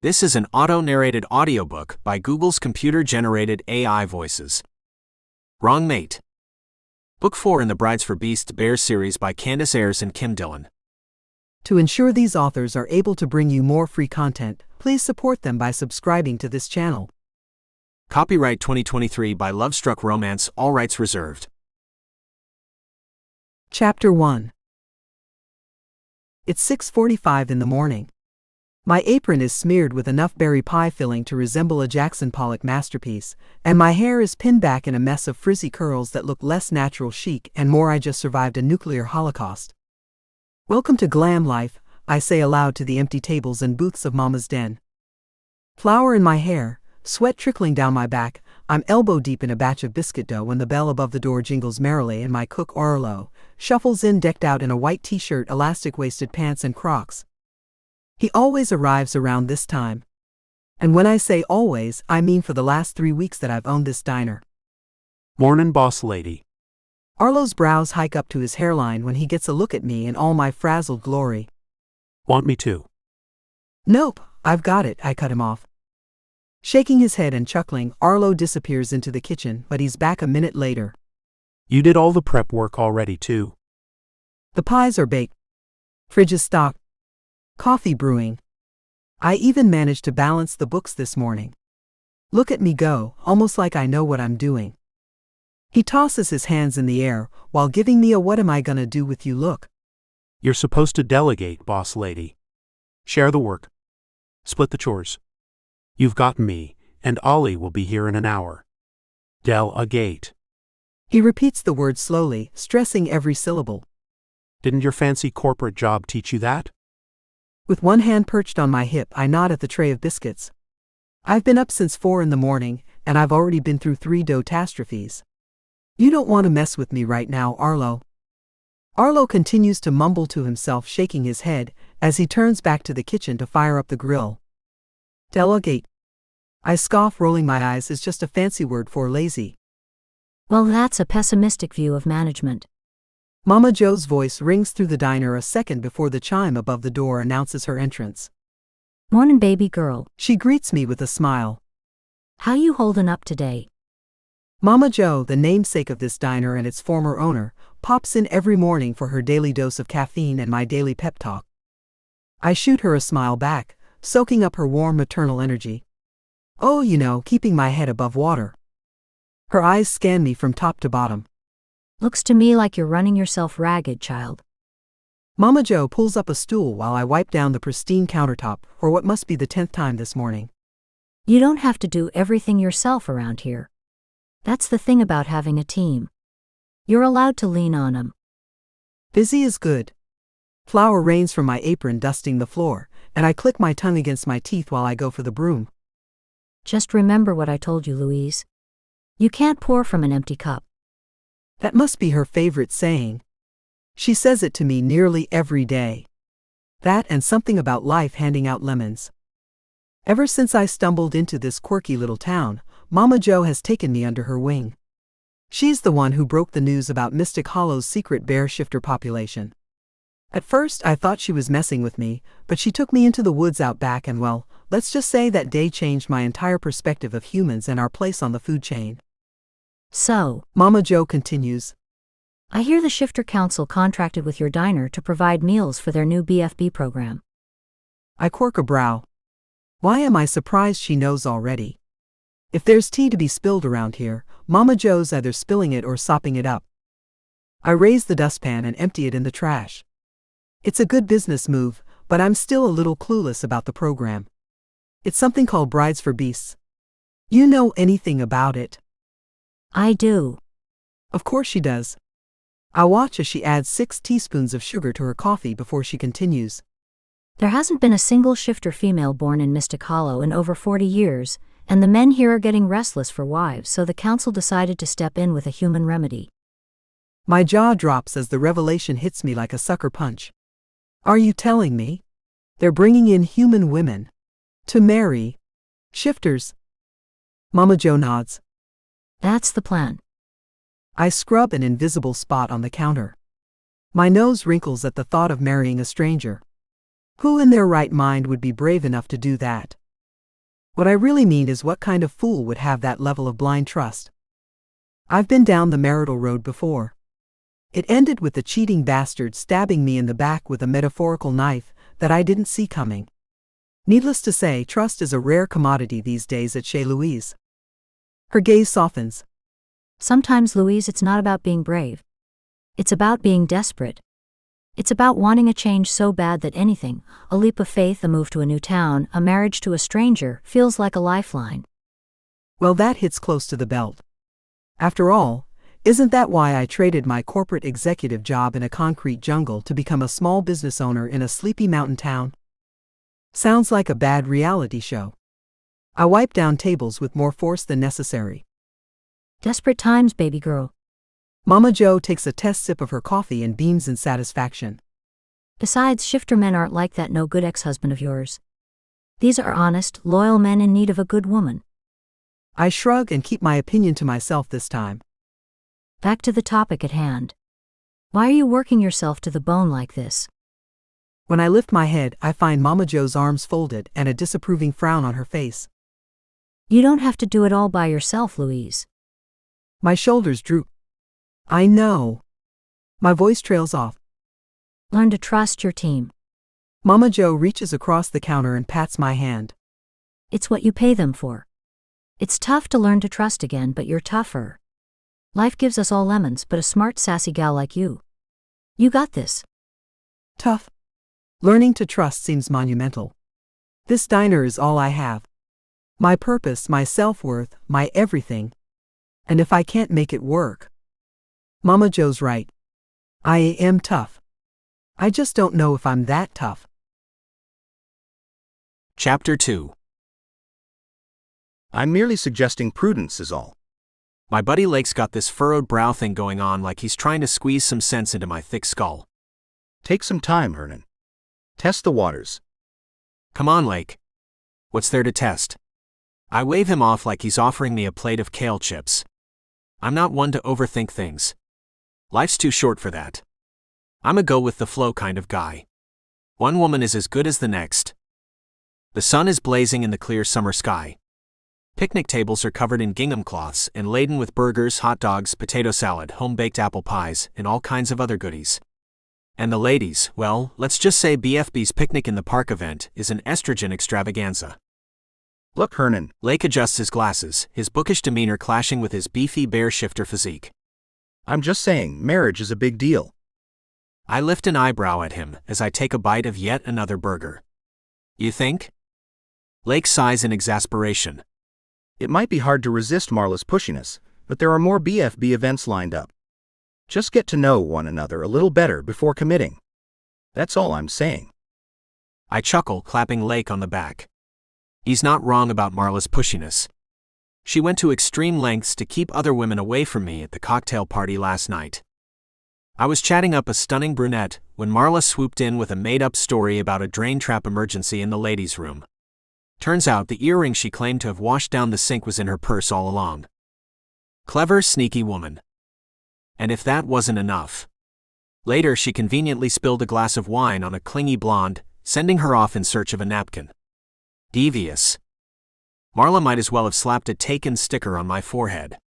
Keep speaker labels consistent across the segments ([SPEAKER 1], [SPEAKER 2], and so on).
[SPEAKER 1] This is an auto-narrated audiobook by Google's computer-generated AI voices. Wrong Mate. Book 4 in the Brides for Beasts Bears series by Candace Ayers and Kim Dillon.
[SPEAKER 2] To ensure these authors are able to bring you more free content, please support them by subscribing to this channel.
[SPEAKER 1] Copyright 2023 by Lovestruck Romance, all rights reserved.
[SPEAKER 2] Chapter 1. It's 6:45 in the morning. My apron is smeared with enough berry pie filling to resemble a Jackson Pollock masterpiece, and my hair is pinned back in a mess of frizzy curls that look less natural chic and more I just survived a nuclear holocaust. Welcome to glam life, I say aloud to the empty tables and booths of Mama's den. Flour in my hair, sweat trickling down my back, I'm elbow deep in a batch of biscuit dough when the bell above the door jingles merrily and my cook Arlo shuffles in decked out in a white t-shirt, elastic-waisted pants and Crocs. He always arrives around this time. And when I say always, I mean for the last 3 weeks that I've owned this diner.
[SPEAKER 3] Mornin', boss lady.
[SPEAKER 2] Arlo's brows hike up to his hairline when he gets a look at me in all my frazzled glory.
[SPEAKER 3] Want me to?
[SPEAKER 2] Nope, I've got it, I cut him off. Shaking his head and chuckling, Arlo disappears into the kitchen, but he's back a minute later.
[SPEAKER 3] You did all the prep work already, too.
[SPEAKER 2] The pies are baked. Fridge is stocked. Coffee brewing. I even managed to balance the books this morning. Look at me go, almost like I know what I'm doing. He tosses his hands in the air, while giving me a what am I gonna do with you look.
[SPEAKER 3] You're supposed to delegate, boss lady. Share the work. Split the chores. You've got me, and Ollie will be here in an hour. Delegate.
[SPEAKER 2] He repeats the word slowly, stressing every syllable.
[SPEAKER 3] Didn't your fancy corporate job teach you that?
[SPEAKER 2] With one hand perched on my hip, I nod at the tray of biscuits. I've been up since 4 in the morning, and I've already been through 3 dough-tastrophes. You don't want to mess with me right now, Arlo. Arlo continues to mumble to himself, shaking his head, as he turns back to the kitchen to fire up the grill. Delegate. I scoff, rolling my eyes is just a fancy word for lazy.
[SPEAKER 4] Well, that's a pessimistic view of management.
[SPEAKER 2] Mama Jo's voice rings through the diner a second before the chime above the door announces her entrance.
[SPEAKER 4] Mornin', baby girl.
[SPEAKER 2] She greets me with a smile.
[SPEAKER 4] How you holdin' up today?
[SPEAKER 2] Mama Jo, the namesake of this diner and its former owner, pops in every morning for her daily dose of caffeine and my daily pep talk. I shoot her a smile back, soaking up her warm maternal energy. Oh, keeping my head above water. Her eyes scan me from top to bottom.
[SPEAKER 4] Looks to me like you're running yourself ragged, child.
[SPEAKER 2] Mama Jo pulls up a stool while I wipe down the pristine countertop for what must be the 10th time this morning.
[SPEAKER 4] You don't have to do everything yourself around here. That's the thing about having a team. You're allowed to lean on 'em.
[SPEAKER 2] Busy is good. Flour rains from my apron, dusting the floor, and I click my tongue against my teeth while I go for the broom.
[SPEAKER 4] Just remember what I told you, Louise. You can't pour from an empty cup.
[SPEAKER 2] That must be her favorite saying. She says it to me nearly every day. That and something about life handing out lemons. Ever since I stumbled into this quirky little town, Mama Jo has taken me under her wing. She's the one who broke the news about Mystic Hollow's secret bear shifter population. At first I thought she was messing with me, but she took me into the woods out back and well, let's just say that day changed my entire perspective of humans and our place on the food chain.
[SPEAKER 4] So,
[SPEAKER 2] Mama Jo continues,
[SPEAKER 4] I hear the Shifter Council contracted with your diner to provide meals for their new BFB program.
[SPEAKER 2] I quirk a brow. Why am I surprised she knows already? If there's tea to be spilled around here, Mama Jo's either spilling it or sopping it up. I raise the dustpan and empty it in the trash. It's a good business move, but I'm still a little clueless about the program. It's something called Brides for Beasts. You know anything about it?
[SPEAKER 4] I do.
[SPEAKER 2] Of course she does. I watch as she adds 6 teaspoons of sugar to her coffee before she continues.
[SPEAKER 4] There hasn't been a single shifter female born in Mystic Hollow in over 40 years, and the men here are getting restless for wives, so the council decided to step in with a human remedy.
[SPEAKER 2] My jaw drops as the revelation hits me like a sucker punch. Are you telling me? They're bringing in human women to marry shifters? Mama Jo nods.
[SPEAKER 4] That's the plan.
[SPEAKER 2] I scrub an invisible spot on the counter. My nose wrinkles at the thought of marrying a stranger. Who in their right mind would be brave enough to do that? What I really mean is, what kind of fool would have that level of blind trust? I've been down the marital road before. It ended with the cheating bastard stabbing me in the back with a metaphorical knife that I didn't see coming. Needless to say, trust is a rare commodity these days at chez Louise. Her gaze softens.
[SPEAKER 4] Sometimes, Louise, it's not about being brave. It's about being desperate. It's about wanting a change so bad that anything, a leap of faith, a move to a new town, a marriage to a stranger, feels like a lifeline.
[SPEAKER 2] Well, that hits close to the belt. After all, isn't that why I traded my corporate executive job in a concrete jungle to become a small business owner in a sleepy mountain town? Sounds like a bad reality show. I wipe down tables with more force than necessary.
[SPEAKER 4] Desperate times, baby girl.
[SPEAKER 2] Mama Jo takes a test sip of her coffee and beams in satisfaction.
[SPEAKER 4] Besides, shifter men aren't like that no-good ex-husband of yours. These are honest, loyal men in need of a good woman.
[SPEAKER 2] I shrug and keep my opinion to myself this time.
[SPEAKER 4] Back to the topic at hand. Why are you working yourself to the bone like this?
[SPEAKER 2] When I lift my head, I find Mama Jo's arms folded and a disapproving frown on her face.
[SPEAKER 4] You don't have to do it all by yourself, Louise.
[SPEAKER 2] My shoulders droop. I know. My voice trails off.
[SPEAKER 4] Learn to trust your team.
[SPEAKER 2] Mama Jo reaches across the counter and pats my hand.
[SPEAKER 4] It's what you pay them for. It's tough to learn to trust again, but you're tougher. Life gives us all lemons, but a smart, sassy gal like you. You got this.
[SPEAKER 2] Tough. Learning to trust seems monumental. This diner is all I have. My purpose, my self-worth, my everything. And if I can't make it work... Mama Jo's right. I am tough. I just don't know if I'm that tough.
[SPEAKER 1] Chapter 2.
[SPEAKER 5] I'm merely suggesting prudence is all.
[SPEAKER 1] My buddy Lake's got this furrowed brow thing going on, like he's trying to squeeze some sense into my thick skull.
[SPEAKER 5] Take some time, Hernon. Test the waters.
[SPEAKER 1] Come on, Lake. What's there to test? I wave him off like he's offering me a plate of kale chips. I'm not one to overthink things. Life's too short for that. I'm a go-with-the-flow kind of guy. One woman is as good as the next. The sun is blazing in the clear summer sky. Picnic tables are covered in gingham cloths and laden with burgers, hot dogs, potato salad, home-baked apple pies, and all kinds of other goodies. And the ladies, well, let's just say BFB's Picnic in the Park event is an estrogen extravaganza.
[SPEAKER 5] Look, Hernon.
[SPEAKER 1] Lake adjusts his glasses, his bookish demeanor clashing with his beefy bear shifter physique.
[SPEAKER 5] I'm just saying, marriage is a big deal.
[SPEAKER 1] I lift an eyebrow at him as I take a bite of yet another burger. You think? Lake sighs in exasperation.
[SPEAKER 5] It might be hard to resist Marla's pushiness, but there are more BFB events lined up. Just get to know one another a little better before committing. That's all I'm saying.
[SPEAKER 1] I chuckle, clapping Lake on the back. He's not wrong about Marla's pushiness. She went to extreme lengths to keep other women away from me at the cocktail party last night. I was chatting up a stunning brunette when Marla swooped in with a made-up story about a drain trap emergency in the ladies' room. Turns out the earring she claimed to have washed down the sink was in her purse all along. Clever, sneaky woman. And if that wasn't enough. Later she conveniently spilled a glass of wine on a clingy blonde, sending her off in search of a napkin. Devious. Marla might as well have slapped a taken sticker on my forehead.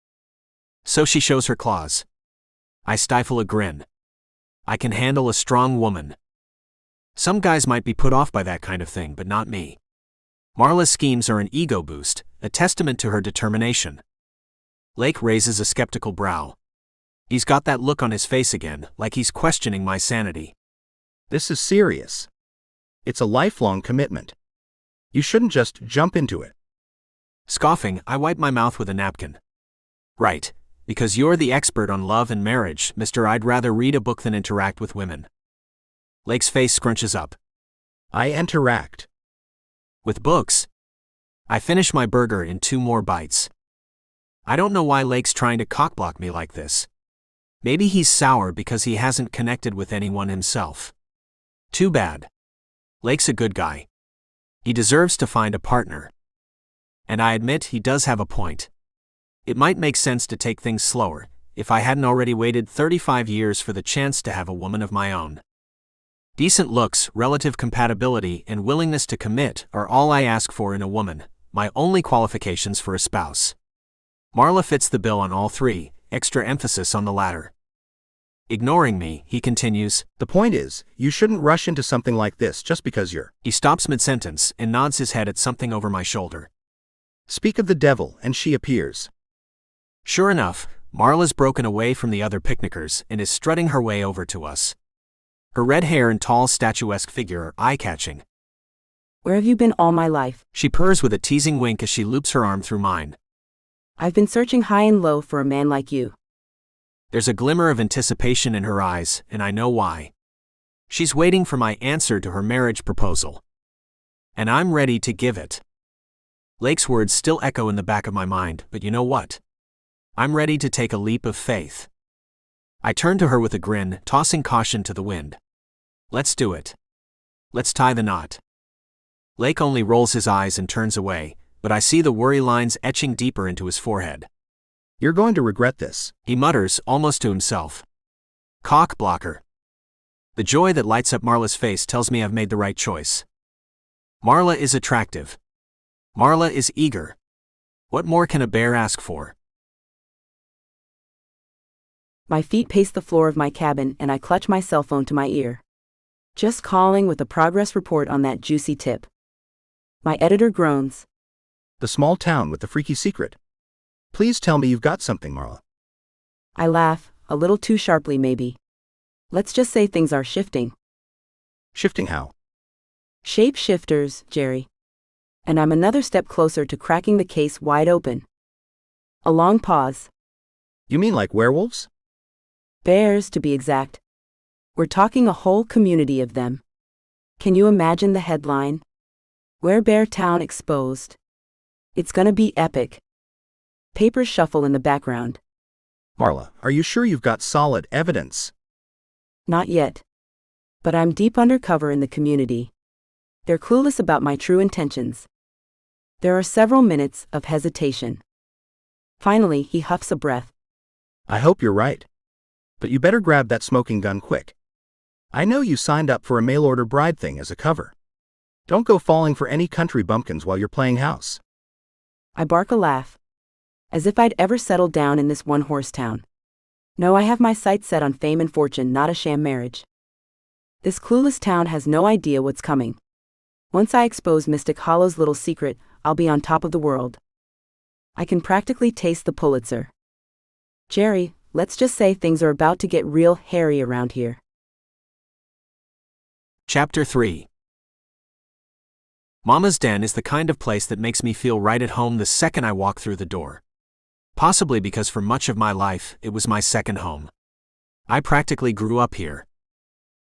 [SPEAKER 1] So she shows her claws. I stifle a grin. I can handle a strong woman. Some guys might be put off by that kind of thing, but not me. Marla's schemes are an ego boost, a testament to her determination. Lake raises a skeptical brow. He's got that look on his face again, like he's questioning my sanity.
[SPEAKER 5] This is serious. It's a lifelong commitment. You shouldn't just jump into it.
[SPEAKER 1] Scoffing, I wipe my mouth with a napkin. Right, because you're the expert on love and marriage, Mr. I'd rather read a book than interact with women. Lake's face scrunches up.
[SPEAKER 5] I interact.
[SPEAKER 1] With books? I finish my burger in 2 more bites. I don't know why Lake's trying to cockblock me like this. Maybe he's sour because he hasn't connected with anyone himself. Too bad. Lake's a good guy. He deserves to find a partner. And I admit he does have a point. It might make sense to take things slower, if I hadn't already waited 35 years for the chance to have a woman of my own. Decent looks, relative compatibility, and willingness to commit are all I ask for in a woman, my only qualifications for a spouse. Marla fits the bill on all three, extra emphasis on the latter. Ignoring me, he continues,
[SPEAKER 5] The point is, you shouldn't rush into something like this just because you're.
[SPEAKER 1] He stops mid-sentence and nods his head at something over my shoulder.
[SPEAKER 5] Speak of the devil, and she appears.
[SPEAKER 1] Sure enough, Marla's broken away from the other picnickers and is strutting her way over to us. Her red hair and tall statuesque figure are eye-catching.
[SPEAKER 6] Where have you been all my life?
[SPEAKER 1] She purrs with a teasing wink as she loops her arm through mine.
[SPEAKER 6] I've been searching high and low for a man like you.
[SPEAKER 1] There's a glimmer of anticipation in her eyes, and I know why. She's waiting for my answer to her marriage proposal. And I'm ready to give it. Lake's words still echo in the back of my mind, but you know what? I'm ready to take a leap of faith. I turn to her with a grin, tossing caution to the wind. Let's do it. Let's tie the knot. Lake only rolls his eyes and turns away, but I see the worry lines etching deeper into his forehead.
[SPEAKER 5] You're going to regret this,
[SPEAKER 1] He mutters, almost to himself. Cock blocker. The joy that lights up Marla's face tells me I've made the right choice. Marla is attractive. Marla is eager. What more can a bear ask for?
[SPEAKER 6] My feet pace the floor of my cabin and I clutch my cell phone to my ear. Just calling with a progress report on that juicy tip. My editor groans.
[SPEAKER 5] The small town with the freaky secret. Please tell me you've got something, Marla.
[SPEAKER 6] I laugh, a little too sharply maybe. Let's just say things are shifting.
[SPEAKER 5] Shifting how?
[SPEAKER 6] Shape shifters, Jerry. And I'm another step closer to cracking the case wide open. A long pause.
[SPEAKER 5] You mean like werewolves?
[SPEAKER 6] Bears, to be exact. We're talking a whole community of them. Can you imagine the headline? Werebear Town exposed. It's gonna be epic. Papers shuffle in the background.
[SPEAKER 5] Marla, are you sure you've got solid evidence?
[SPEAKER 6] Not yet. But I'm deep undercover in the community. They're clueless about my true intentions. There are several minutes of hesitation. Finally, he huffs a breath.
[SPEAKER 5] I hope you're right. But you better grab that smoking gun quick. I know you signed up for a mail-order bride thing as a cover. Don't go falling for any country bumpkins while you're playing house.
[SPEAKER 6] I bark a laugh. As if I'd ever settled down in this one-horse town. No, I have my sights set on fame and fortune, not a sham marriage. This clueless town has no idea what's coming. Once I expose Mystic Hollow's little secret, I'll be on top of the world. I can practically taste the Pulitzer. Jerry, let's just say things are about to get real hairy around here.
[SPEAKER 1] Chapter 3. Mama's Den is the kind of place that makes me feel right at home the second I walk through the door. Possibly because for much of my life, it was my second home. I practically grew up here.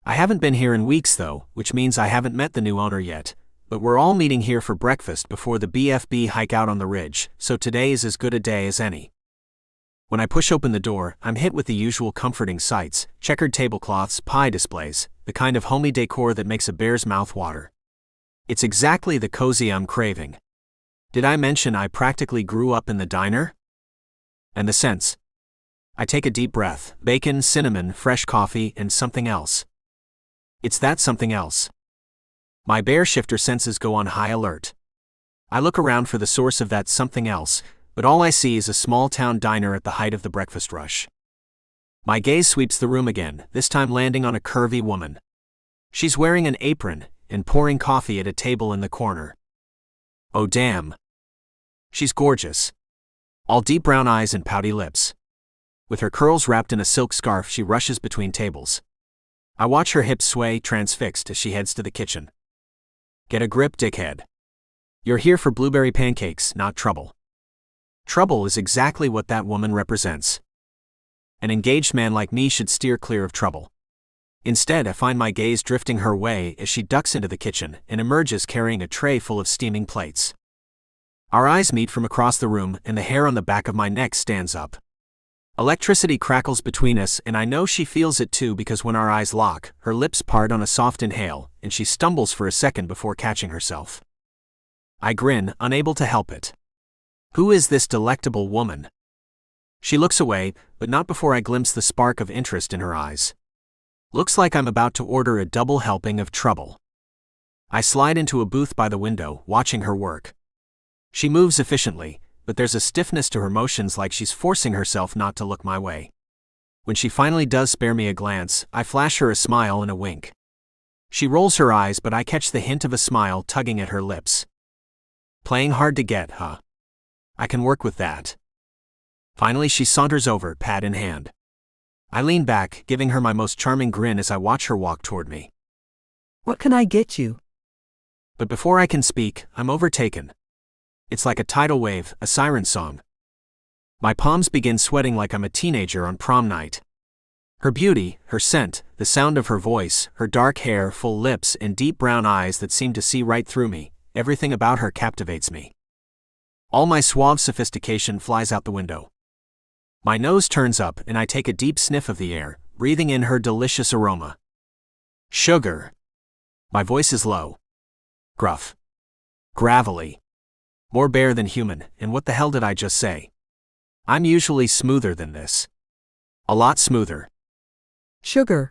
[SPEAKER 1] I haven't been here in weeks though, which means I haven't met the new owner yet, but we're all meeting here for breakfast before the BFB hike out on the ridge, so today is as good a day as any. When I push open the door, I'm hit with the usual comforting sights, checkered tablecloths, pie displays, the kind of homey decor that makes a bear's mouth water. It's exactly the cozy I'm craving. Did I mention I practically grew up in the diner? And the scents. I take a deep breath, bacon, cinnamon, fresh coffee, and something else. It's that something else. My bear shifter senses go on high alert. I look around for the source of that something else, but all I see is a small-town diner at the height of the breakfast rush. My gaze sweeps the room again, this time landing on a curvy woman. She's wearing an apron and pouring coffee at a table in the corner. Oh damn. She's gorgeous. All deep brown eyes and pouty lips. With her curls wrapped in a silk scarf, she rushes between tables. I watch her hips sway, transfixed, as she heads to the kitchen. Get a grip, dickhead. You're here for blueberry pancakes, not trouble. Trouble is exactly what that woman represents. An engaged man like me should steer clear of trouble. Instead, I find my gaze drifting her way as she ducks into the kitchen and emerges carrying a tray full of steaming plates. Our eyes meet from across the room, and the hair on the back of my neck stands up. Electricity crackles between us, and I know she feels it too because when our eyes lock, her lips part on a soft inhale, and she stumbles for a second before catching herself. I grin, unable to help it. Who is this delectable woman? She looks away, but not before I glimpse the spark of interest in her eyes. Looks like I'm about to order a double helping of trouble. I slide into a booth by the window, watching her work. She moves efficiently, but there's a stiffness to her motions, like she's forcing herself not to look my way. When she finally does spare me a glance, I flash her a smile and a wink. She rolls her eyes, but I catch the hint of a smile tugging at her lips. Playing hard to get, huh? I can work with that. Finally, she saunters over, pad in hand. I lean back, giving her my most charming grin as I watch her walk toward me.
[SPEAKER 2] What can I get you?
[SPEAKER 1] But before I can speak, I'm overtaken. It's like a tidal wave, a siren song. My palms begin sweating like I'm a teenager on prom night. Her beauty, her scent, the sound of her voice, her dark hair, full lips, and deep brown eyes that seem to see right through me, everything about her captivates me. All my suave sophistication flies out the window. My nose turns up and I take a deep sniff of the air, breathing in her delicious aroma. Sugar. My voice is low. Gruff. Gravelly. More bare than human, and what the hell did I just say? I'm usually smoother than this. A lot smoother.
[SPEAKER 2] Sugar.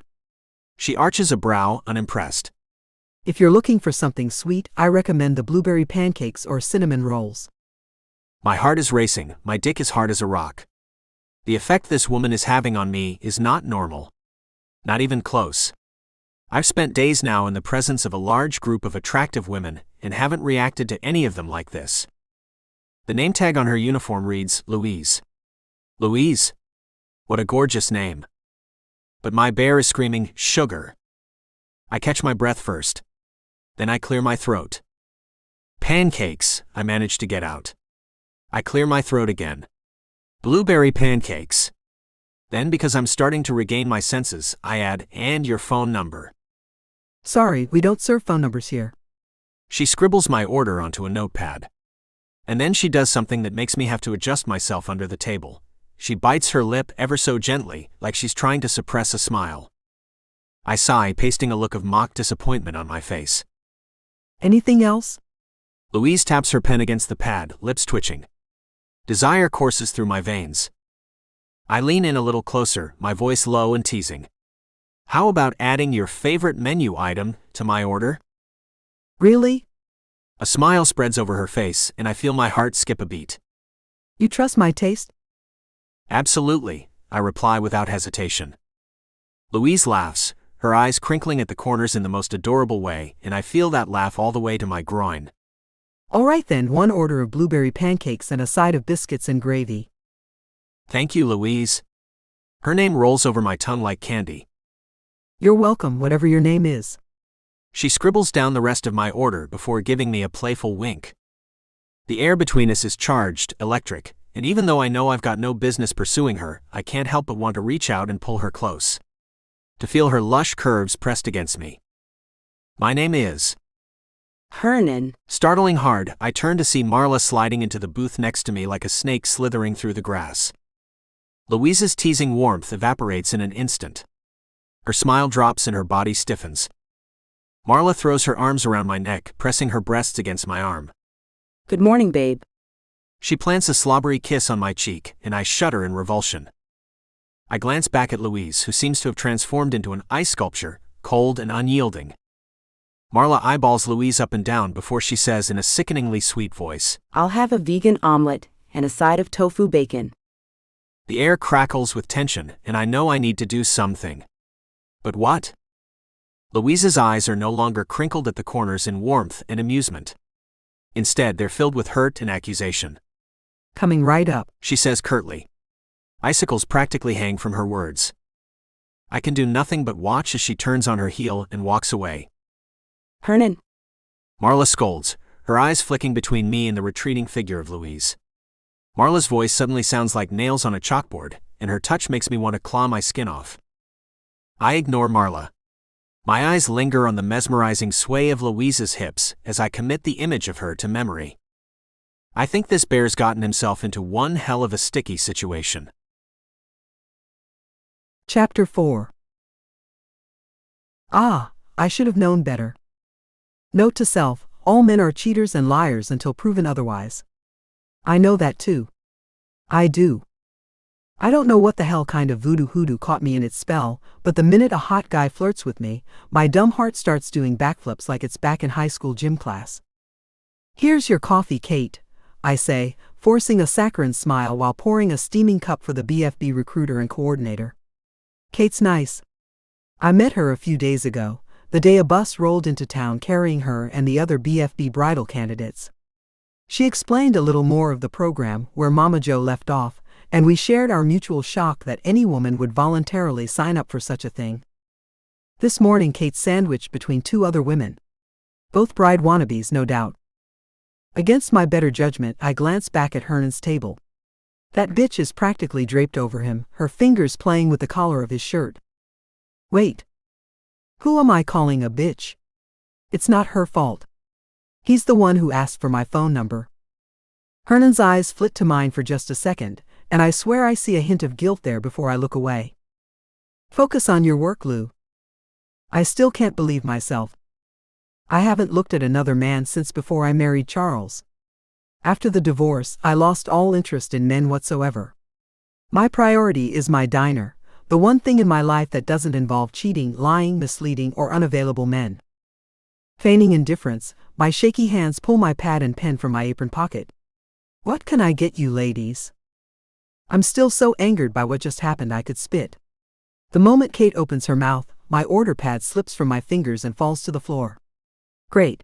[SPEAKER 1] She arches a brow, unimpressed.
[SPEAKER 2] If you're looking for something sweet, I recommend the blueberry pancakes or cinnamon rolls.
[SPEAKER 1] My heart is racing, my dick is hard as a rock. The effect this woman is having on me is not normal. Not even close. I've spent days now in the presence of a large group of attractive women and haven't reacted to any of them like this. The name tag on her uniform reads, Louise. Louise? What a gorgeous name. But my bear is screaming, sugar. I catch my breath first. Then I clear my throat. Pancakes, I manage to get out. I clear my throat again. Blueberry pancakes. Then, because I'm starting to regain my senses, I add, and your phone number.
[SPEAKER 2] Sorry, we don't serve phone numbers here.
[SPEAKER 1] She scribbles my order onto a notepad. And then she does something that makes me have to adjust myself under the table. She bites her lip ever so gently, like she's trying to suppress a smile. I sigh, pasting a look of mock disappointment on my face.
[SPEAKER 2] Anything else?
[SPEAKER 1] Louise taps her pen against the pad, lips twitching. Desire courses through my veins. I lean in a little closer, my voice low and teasing. How about adding your favorite menu item to my order?
[SPEAKER 2] Really?
[SPEAKER 1] A smile spreads over her face, and I feel my heart skip a beat.
[SPEAKER 2] You trust my taste?
[SPEAKER 1] Absolutely, I reply without hesitation. Louise laughs, her eyes crinkling at the corners in the most adorable way, and I feel that laugh all the way to my groin.
[SPEAKER 2] All right then, one order of blueberry pancakes and a side of biscuits and gravy.
[SPEAKER 1] Thank you, Louise. Her name rolls over my tongue like candy.
[SPEAKER 2] You're welcome, whatever your name is.
[SPEAKER 1] She scribbles down the rest of my order before giving me a playful wink. The air between us is charged, electric, and even though I know I've got no business pursuing her, I can't help but want to reach out and pull her close. To feel her lush curves pressed against me. My name is
[SPEAKER 6] Hernon.
[SPEAKER 1] Startling hard, I turn to see Marla sliding into the booth next to me like a snake slithering through the grass. Louise's teasing warmth evaporates in an instant. Her smile drops and her body stiffens. Marla throws her arms around my neck, pressing her breasts against my arm.
[SPEAKER 6] Good morning, babe.
[SPEAKER 1] She plants a slobbery kiss on my cheek, and I shudder in revulsion. I glance back at Louise, who seems to have transformed into an ice sculpture, cold and unyielding. Marla eyeballs Louise up and down before she says in a sickeningly sweet voice,
[SPEAKER 6] I'll have a vegan omelet and a side of tofu bacon.
[SPEAKER 1] The air crackles with tension, and I know I need to do something. But what? Louise's eyes are no longer crinkled at the corners in warmth and amusement. Instead, they're filled with hurt and accusation.
[SPEAKER 2] Coming right up,
[SPEAKER 1] She says curtly. Icicles practically hang from her words. I can do nothing but watch as she turns on her heel and walks away.
[SPEAKER 6] Hernon.
[SPEAKER 1] Marla scolds, her eyes flicking between me and the retreating figure of Louise. Marla's voice suddenly sounds like nails on a chalkboard, and her touch makes me want to claw my skin off. I ignore Marla. My eyes linger on the mesmerizing sway of Louise's hips as I commit the image of her to memory. I think this bear's gotten himself into one hell of a sticky situation.
[SPEAKER 2] Chapter 4. Ah, I should have known better. Note to self, all men are cheaters and liars until proven otherwise. I know that too. I do. I don't know what the hell kind of voodoo hoodoo caught me in its spell, but the minute a hot guy flirts with me, my dumb heart starts doing backflips like it's back in high school gym class. Here's your coffee, Kate. I say, forcing a saccharine smile while pouring a steaming cup for the BFB recruiter and coordinator. Kate's nice. I met her a few days ago, the day a bus rolled into town carrying her and the other BFB bridal candidates. She explained a little more of the program where Mama Jo left off, and we shared our mutual shock that any woman would voluntarily sign up for such a thing. This morning Kate sandwiched between two other women. Both bride wannabes, no doubt. Against my better judgment, I glanced back at Hernon's table. That bitch is practically draped over him, her fingers playing with the collar of his shirt. Wait. Who am I calling a bitch? It's not her fault. He's the one who asked for my phone number. Hernon's eyes flit to mine for just a second, and I swear I see a hint of guilt there before I look away. Focus on your work, Lou. I still can't believe myself. I haven't looked at another man since before I married Charles. After the divorce, I lost all interest in men whatsoever. My priority is my diner, the one thing in my life that doesn't involve cheating, lying, misleading, or unavailable men. Feigning indifference, my shaky hands pull my pad and pen from my apron pocket. What can I get you, ladies? I'm still so angered by what just happened I could spit. The moment Kate opens her mouth, my order pad slips from my fingers and falls to the floor. Great.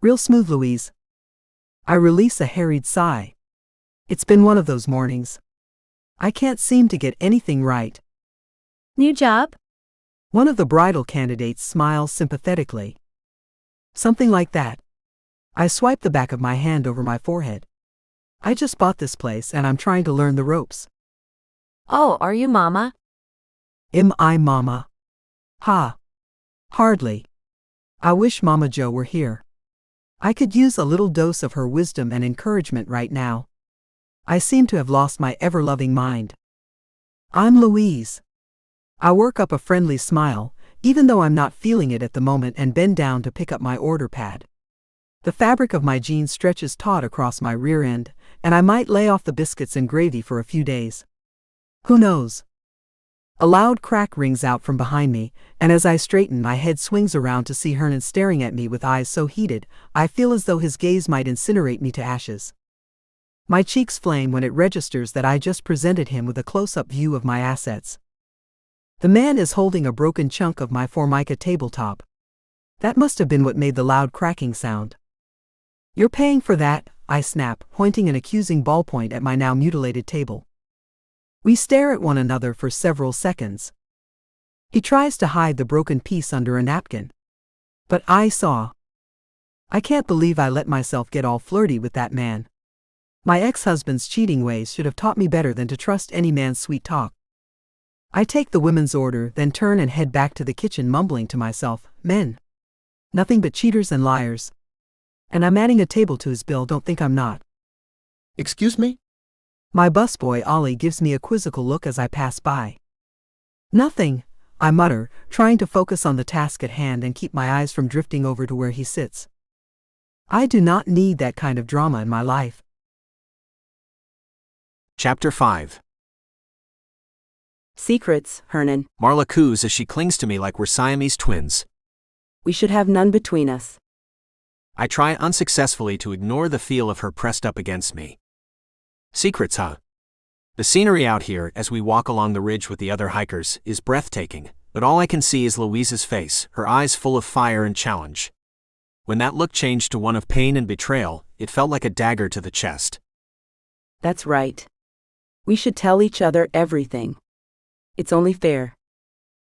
[SPEAKER 2] Real smooth, Louise. I release a harried sigh. It's been one of those mornings. I can't seem to get anything right.
[SPEAKER 4] New job?
[SPEAKER 2] One of the bridal candidates smiles sympathetically. Something like that. I swipe the back of my hand over my forehead. I just bought this place and I'm trying to learn the ropes.
[SPEAKER 7] Oh, are you Mama?
[SPEAKER 2] Am I Mama? Ha. Hardly. I wish Mama Jo were here. I could use a little dose of her wisdom and encouragement right now. I seem to have lost my ever-loving mind. I'm Louise. I work up a friendly smile, even though I'm not feeling it at the moment, and bend down to pick up my order pad. The fabric of my jeans stretches taut across my rear end, and I might lay off the biscuits and gravy for a few days. Who knows? A loud crack rings out from behind me, and as I straighten, my head swings around to see Hernon staring at me with eyes so heated, I feel as though his gaze might incinerate me to ashes. My cheeks flame when it registers that I just presented him with a close-up view of my assets. The man is holding a broken chunk of my Formica tabletop. That must have been what made the loud cracking sound. You're paying for that, I snap, pointing an accusing ballpoint at my now mutilated table. We stare at one another for several seconds. He tries to hide the broken piece under a napkin. But I saw. I can't believe I let myself get all flirty with that man. My ex-husband's cheating ways should have taught me better than to trust any man's sweet talk. I take the women's order, then turn and head back to the kitchen, mumbling to myself, men. Nothing but cheaters and liars. And I'm adding a table to his bill, don't think I'm not.
[SPEAKER 5] Excuse me?
[SPEAKER 2] My busboy Ollie gives me a quizzical look as I pass by. Nothing, I mutter, trying to focus on the task at hand and keep my eyes from drifting over to where he sits. I do not need that kind of drama in my life.
[SPEAKER 1] Chapter 5.
[SPEAKER 6] Secrets, Hernon.
[SPEAKER 1] Marla coos as she clings to me like we're Siamese twins.
[SPEAKER 6] We should have none between us.
[SPEAKER 1] I try unsuccessfully to ignore the feel of her pressed up against me. Secrets, huh? The scenery out here as we walk along the ridge with the other hikers is breathtaking, but all I can see is Louise's face, her eyes full of fire and challenge. When that look changed to one of pain and betrayal, it felt like a dagger to the chest.
[SPEAKER 6] That's right. We should tell each other everything. It's only fair.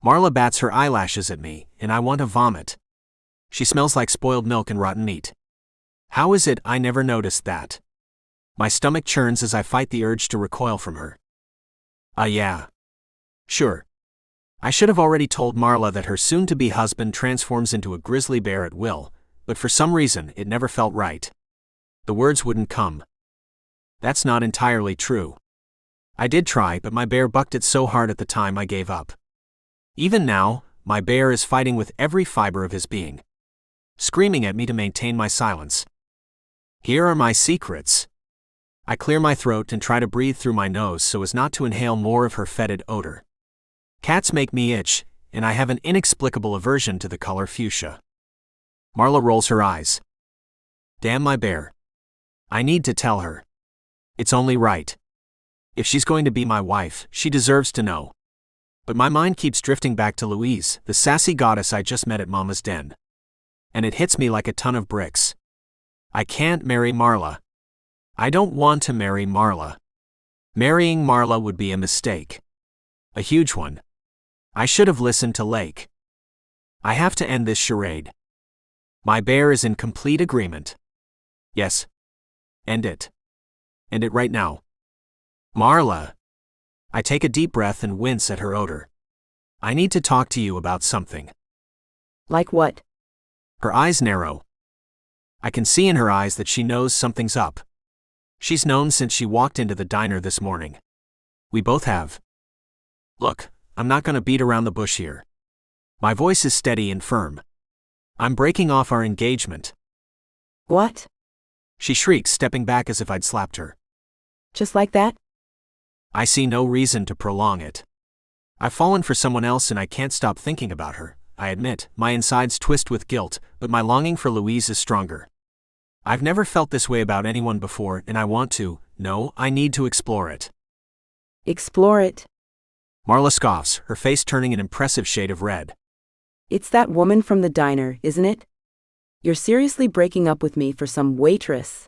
[SPEAKER 1] Marla bats her eyelashes at me, and I want to vomit. She smells like spoiled milk and rotten meat. How is it I never noticed that? My stomach churns as I fight the urge to recoil from her. Yeah. Sure. I should have already told Marla that her soon-to-be husband transforms into a grizzly bear at will, but for some reason it never felt right. The words wouldn't come. That's not entirely true. I did try, but my bear bucked it so hard at the time I gave up. Even now, my bear is fighting with every fiber of his being, screaming at me to maintain my silence. Here are my secrets. I clear my throat and try to breathe through my nose so as not to inhale more of her fetid odor. Cats make me itch, and I have an inexplicable aversion to the color fuchsia. Marla rolls her eyes. Damn my bear. I need to tell her. It's only right. If she's going to be my wife, she deserves to know. But my mind keeps drifting back to Louise, the sassy goddess I just met at Mama's den. And it hits me like a ton of bricks. I can't marry Marla. I don't want to marry Marla. Marrying Marla would be a mistake. A huge one. I should have listened to Lake. I have to end this charade. My bear is in complete agreement. Yes. End it. End it right now. Marla. I take a deep breath and wince at her odor. I need to talk to you about something.
[SPEAKER 6] Like what?
[SPEAKER 1] Her eyes narrow. I can see in her eyes that she knows something's up. She's known since she walked into the diner this morning. We both have. Look, I'm not going to beat around the bush here. My voice is steady and firm. I'm breaking off our engagement.
[SPEAKER 6] What?
[SPEAKER 1] She shrieks, stepping back as if I'd slapped her.
[SPEAKER 6] Just like that?
[SPEAKER 1] I see no reason to prolong it. I've fallen for someone else and I can't stop thinking about her. I admit, my insides twist with guilt, but my longing for Louise is stronger. I've never felt this way about anyone before, and I want to. No, I need to explore it.
[SPEAKER 6] Explore it?
[SPEAKER 1] Marla scoffs, her face turning an impressive shade of red.
[SPEAKER 6] It's that woman from the diner, isn't it? You're seriously breaking up with me for some waitress.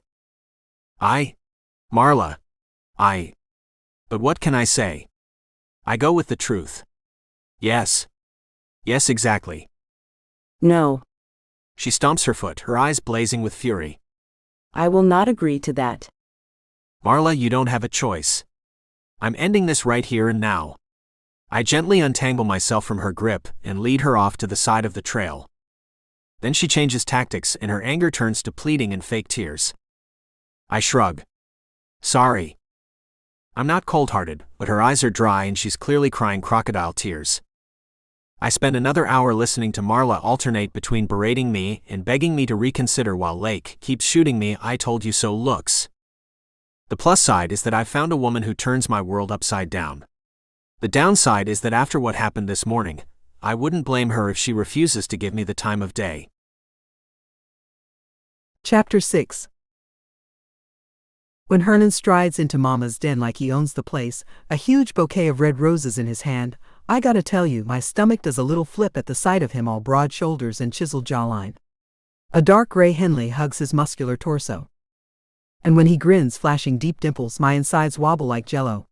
[SPEAKER 1] Marla. But what can I say? I go with the truth. Yes. Yes, exactly.
[SPEAKER 6] No.
[SPEAKER 1] She stomps her foot, her eyes blazing with fury.
[SPEAKER 6] I will not agree to that.
[SPEAKER 1] Marla, you don't have a choice. I'm ending this right here and now. I gently untangle myself from her grip and lead her off to the side of the trail. Then she changes tactics and her anger turns to pleading and fake tears. I shrug. Sorry. I'm not cold-hearted, but her eyes are dry and she's clearly crying crocodile tears. I spend another hour listening to Marla alternate between berating me and begging me to reconsider while Lake keeps shooting me "I told you so" looks. The plus side is that I've found a woman who turns my world upside down. The downside is that after what happened this morning, I wouldn't blame her if she refuses to give me the time of day.
[SPEAKER 2] Chapter 6. When Hernon strides into Mama's den like he owns the place, a huge bouquet of red roses in his hand, I gotta tell you, my stomach does a little flip at the sight of him, all broad shoulders and chiseled jawline. A dark gray Henley hugs his muscular torso. And when he grins, flashing deep dimples, my insides wobble like jello.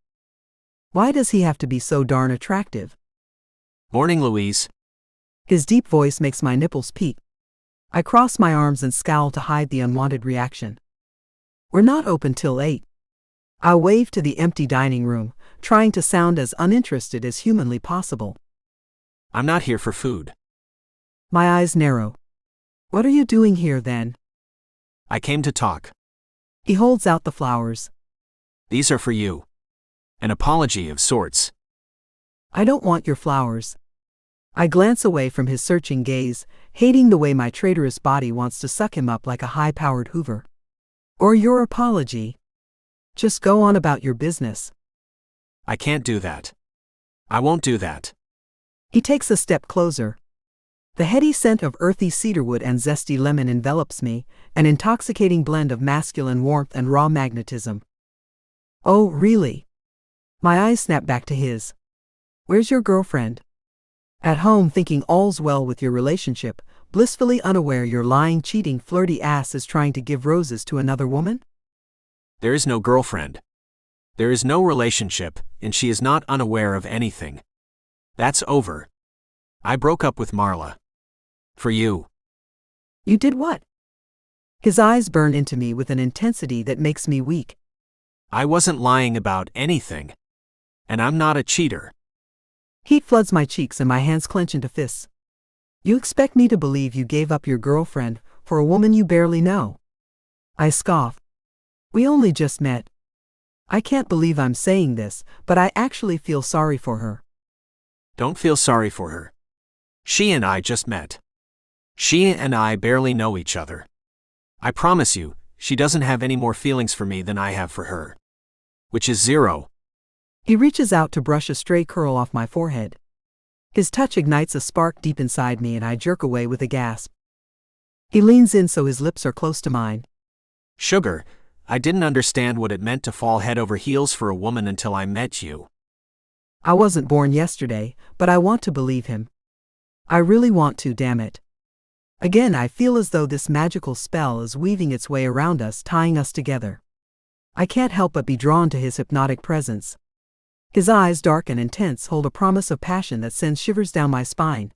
[SPEAKER 2] Why does he have to be so darn attractive?
[SPEAKER 1] Morning, Louise.
[SPEAKER 2] His deep voice makes my nipples peak. I cross my arms and scowl to hide the unwanted reaction. We're not open till 8. I wave to the empty dining room, trying to sound as uninterested as humanly possible.
[SPEAKER 1] I'm not here for food.
[SPEAKER 2] My eyes narrow. What are you doing here then?
[SPEAKER 1] I came to talk.
[SPEAKER 2] He holds out the flowers.
[SPEAKER 1] These are for you. An apology of sorts.
[SPEAKER 2] I don't want your flowers. I glance away from his searching gaze, hating the way my traitorous body wants to suck him up like a high-powered Hoover. Or your apology. Just go on about your business.
[SPEAKER 1] I can't do that. I won't do that.
[SPEAKER 2] He takes a step closer. The heady scent of earthy cedarwood and zesty lemon envelops me, an intoxicating blend of masculine warmth and raw magnetism. Oh, really? My eyes snap back to his. Where's your girlfriend? At home, thinking all's well with your relationship, blissfully unaware your lying, cheating, flirty ass is trying to give roses to another woman?
[SPEAKER 1] There is no girlfriend. There is no relationship, and she is not unaware of anything. That's over. I broke up with Marla. For you.
[SPEAKER 2] You did what? His eyes burn into me with an intensity that makes me weak.
[SPEAKER 1] I wasn't lying about anything. And I'm not a cheater.
[SPEAKER 2] Heat floods my cheeks and my hands clench into fists. You expect me to believe you gave up your girlfriend for a woman you barely know? I scoff. We only just met. I can't believe I'm saying this, but I actually feel sorry for her.
[SPEAKER 1] Don't feel sorry for her. She and I just met. She and I barely know each other. I promise you, she doesn't have any more feelings for me than I have for her. Which is 0.
[SPEAKER 2] He reaches out to brush a stray curl off my forehead. His touch ignites a spark deep inside me and I jerk away with a gasp. He leans in so his lips are close to mine.
[SPEAKER 1] Sugar, I didn't understand what it meant to fall head over heels for a woman until I met you.
[SPEAKER 2] I wasn't born yesterday, but I want to believe him. I really want to, damn it. Again, I feel as though this magical spell is weaving its way around us, tying us together. I can't help but be drawn to his hypnotic presence. His eyes, dark and intense, hold a promise of passion that sends shivers down my spine.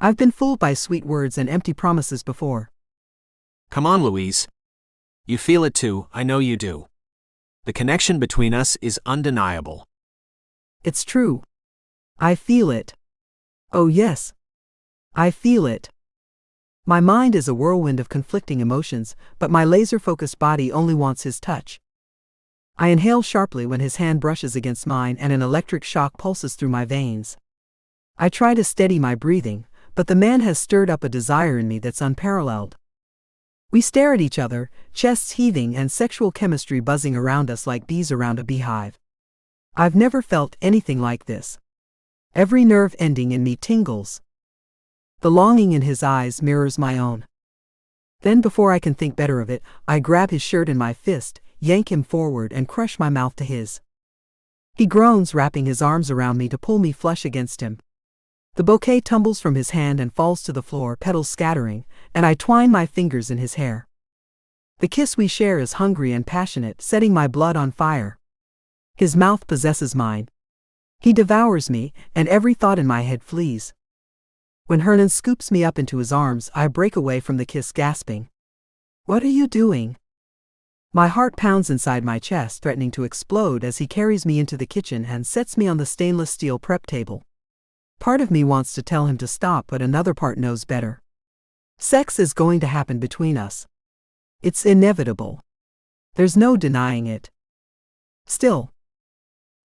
[SPEAKER 2] I've been fooled by sweet words and empty promises before.
[SPEAKER 1] Come on, Louise. You feel it too, I know you do. The connection between us is undeniable.
[SPEAKER 2] It's true. I feel it. Oh yes. I feel it. My mind is a whirlwind of conflicting emotions, but my laser-focused body only wants his touch. I inhale sharply when his hand brushes against mine and an electric shock pulses through my veins. I try to steady my breathing, but the man has stirred up a desire in me that's unparalleled. We stare at each other, chests heaving and sexual chemistry buzzing around us like bees around a beehive. I've never felt anything like this. Every nerve ending in me tingles. The longing in his eyes mirrors my own. Then, before I can think better of it, I grab his shirt in my fist, yank him forward and crush my mouth to his. He groans, wrapping his arms around me to pull me flush against him. The bouquet tumbles from his hand and falls to the floor, petals scattering, and I twine my fingers in his hair. The kiss we share is hungry and passionate, setting my blood on fire. His mouth possesses mine. He devours me, and every thought in my head flees. When Hernon scoops me up into his arms, I break away from the kiss, gasping. What are you doing? My heart pounds inside my chest, threatening to explode as he carries me into the kitchen and sets me on the stainless steel prep table. Part of me wants to tell him to stop, but another part knows better. Sex is going to happen between us. It's inevitable. There's no denying it. Still.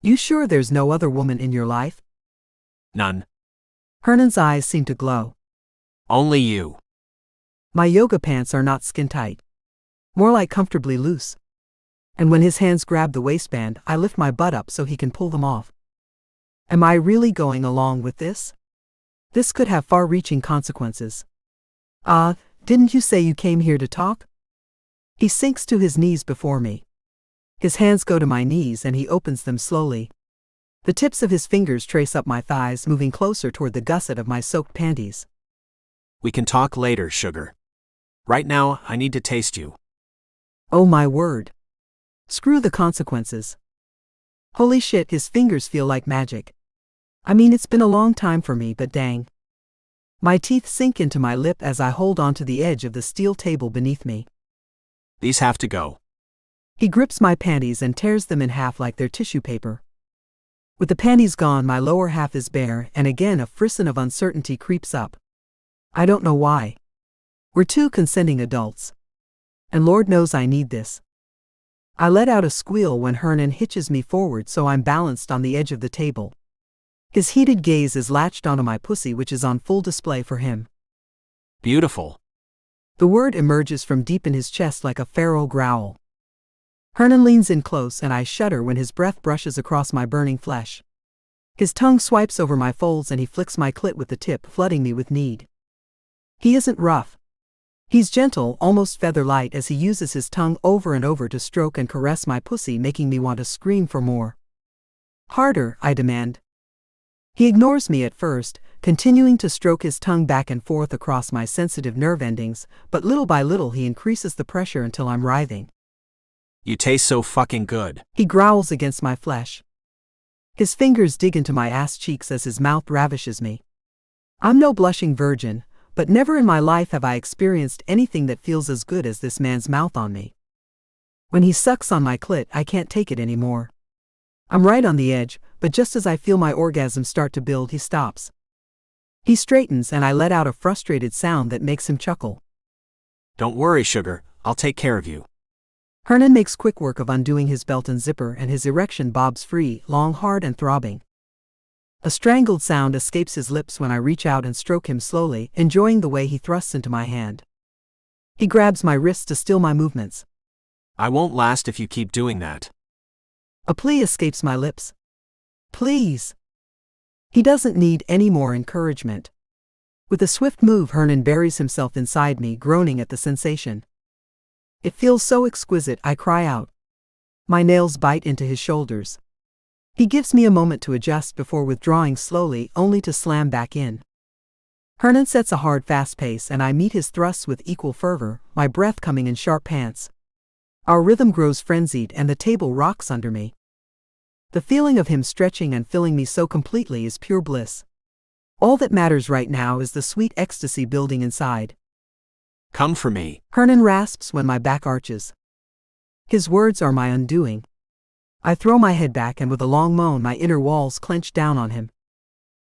[SPEAKER 2] You sure there's no other woman in your life?
[SPEAKER 1] None.
[SPEAKER 2] Hernon's eyes seem to glow.
[SPEAKER 1] Only you.
[SPEAKER 2] My yoga pants are not skin-tight. More like comfortably loose. And when his hands grab the waistband, I lift my butt up so he can pull them off. Am I really going along with this? This could have far-reaching consequences. Didn't you say you came here to talk? He sinks to his knees before me. His hands go to my knees and he opens them slowly. The tips of his fingers trace up my thighs, moving closer toward the gusset of my soaked panties.
[SPEAKER 1] We can talk later, sugar. Right now, I need to taste you.
[SPEAKER 2] Oh my word. Screw the consequences. Holy shit, his fingers feel like magic. I mean, it's been a long time for me, but dang. My teeth sink into my lip as I hold onto the edge of the steel table beneath me.
[SPEAKER 1] These have to go.
[SPEAKER 2] He grips my panties and tears them in half like they're tissue paper. With the panties gone, my lower half is bare, and again a frisson of uncertainty creeps up. I don't know why. We're two consenting adults. And Lord knows I need this. I let out a squeal when Hernon hitches me forward so I'm balanced on the edge of the table. His heated gaze is latched onto my pussy, which is on full display for him.
[SPEAKER 1] Beautiful.
[SPEAKER 2] The word emerges from deep in his chest like a feral growl. Hernon leans in close and I shudder when his breath brushes across my burning flesh. His tongue swipes over my folds and he flicks my clit with the tip, flooding me with need. He isn't rough. He's gentle, almost feather-light, as he uses his tongue over and over to stroke and caress my pussy, making me want to scream for more. Harder, I demand. He ignores me at first, continuing to stroke his tongue back and forth across my sensitive nerve endings, but little by little he increases the pressure until I'm writhing.
[SPEAKER 1] You taste so fucking good.
[SPEAKER 2] He growls against my flesh. His fingers dig into my ass cheeks as his mouth ravishes me. I'm no blushing virgin, but never in my life have I experienced anything that feels as good as this man's mouth on me. When he sucks on my clit, I can't take it anymore. I'm right on the edge, but just as I feel my orgasm start to build, he stops. He straightens and I let out a frustrated sound that makes him chuckle.
[SPEAKER 1] Don't worry, sugar, I'll take care of you.
[SPEAKER 2] Hernon makes quick work of undoing his belt and zipper, and his erection bobs free, long, hard, and throbbing. A strangled sound escapes his lips when I reach out and stroke him slowly, enjoying the way he thrusts into my hand. He grabs my wrists to still my movements.
[SPEAKER 1] I won't last if you keep doing that.
[SPEAKER 2] A plea escapes my lips. Please. He doesn't need any more encouragement. With a swift move, Hernon buries himself inside me, groaning at the sensation. It feels so exquisite, I cry out. My nails bite into his shoulders. He gives me a moment to adjust before withdrawing slowly, only to slam back in. Hernon sets a hard, fast pace, and I meet his thrusts with equal fervor, my breath coming in sharp pants. Our rhythm grows frenzied, and the table rocks under me. The feeling of him stretching and filling me so completely is pure bliss. All that matters right now is the sweet ecstasy building inside.
[SPEAKER 1] Come for me.
[SPEAKER 2] Hernon rasps when my back arches. His words are my undoing. I throw my head back, and with a long moan my inner walls clench down on him.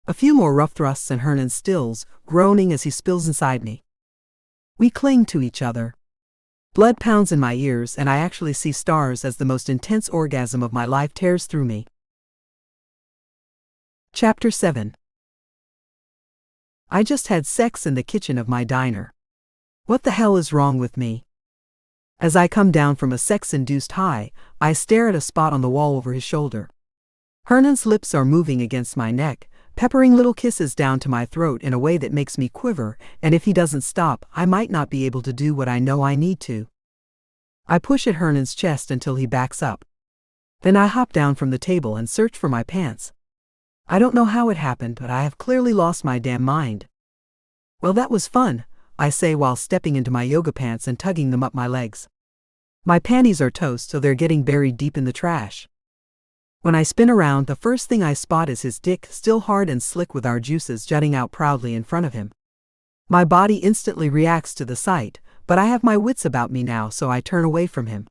[SPEAKER 2] A few more rough thrusts and Hernon stills, groaning as he spills inside me. We cling to each other. Blood pounds in my ears, and I actually see stars as the most intense orgasm of my life tears through me. Chapter 7. I just had sex in the kitchen of my diner. What the hell is wrong with me? As I come down from a sex-induced high, I stare at a spot on the wall over his shoulder. Hernon's lips are moving against my neck, peppering little kisses down to my throat in a way that makes me quiver, and if he doesn't stop, I might not be able to do what I know I need to. I push at Hernon's chest until he backs up. Then I hop down from the table and search for my pants. I don't know how it happened, but I have clearly lost my damn mind. Well, that was fun, I say while stepping into my yoga pants and tugging them up my legs. My panties are toast, so they're getting buried deep in the trash. When I spin around, the first thing I spot is his dick, still hard and slick with our juices jutting out proudly in front of him. My body instantly reacts to the sight, but I have my wits about me now, so I turn away from him.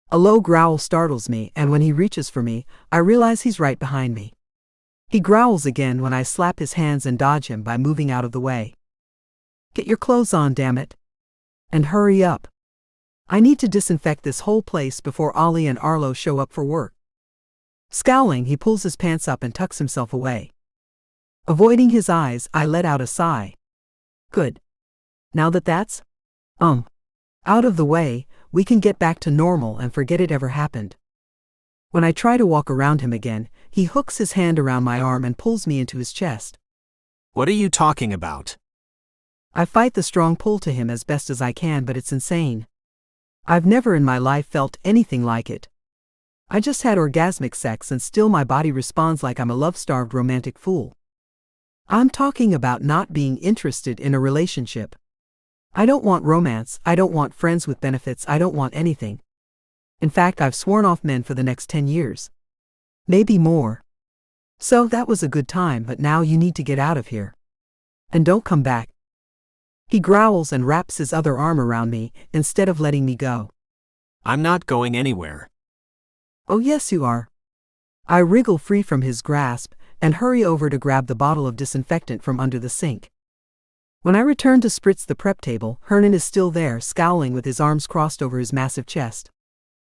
[SPEAKER 2] A low growl startles me, and when he reaches for me, I realize he's right behind me. He growls again when I slap his hands and dodge him by moving out of the way. Get your clothes on, damn it. And hurry up. I need to disinfect this whole place before Ollie and Arlo show up for work. Scowling, he pulls his pants up and tucks himself away. Avoiding his eyes, I let out a sigh. Good. Now that that's out of the way, we can get back to normal and forget it ever happened. When I try to walk around him again, he hooks his hand around my arm and pulls me into his chest.
[SPEAKER 1] What are you talking about?
[SPEAKER 2] I fight the strong pull to him as best as I can, but it's insane. I've never in my life felt anything like it. I just had orgasmic sex and still my body responds like I'm a love-starved romantic fool. I'm talking about not being interested in a relationship. I don't want romance, I don't want friends with benefits, I don't want anything. In fact, I've sworn off men for the next 10 years. Maybe more. So that was a good time, but now you need to get out of here. And don't come back. He growls and wraps his other arm around me, instead of letting me go.
[SPEAKER 1] I'm not going anywhere.
[SPEAKER 2] Oh yes you are. I wriggle free from his grasp, and hurry over to grab the bottle of disinfectant from under the sink. When I return to spritz the prep table, Hernon is still there, scowling with his arms crossed over his massive chest.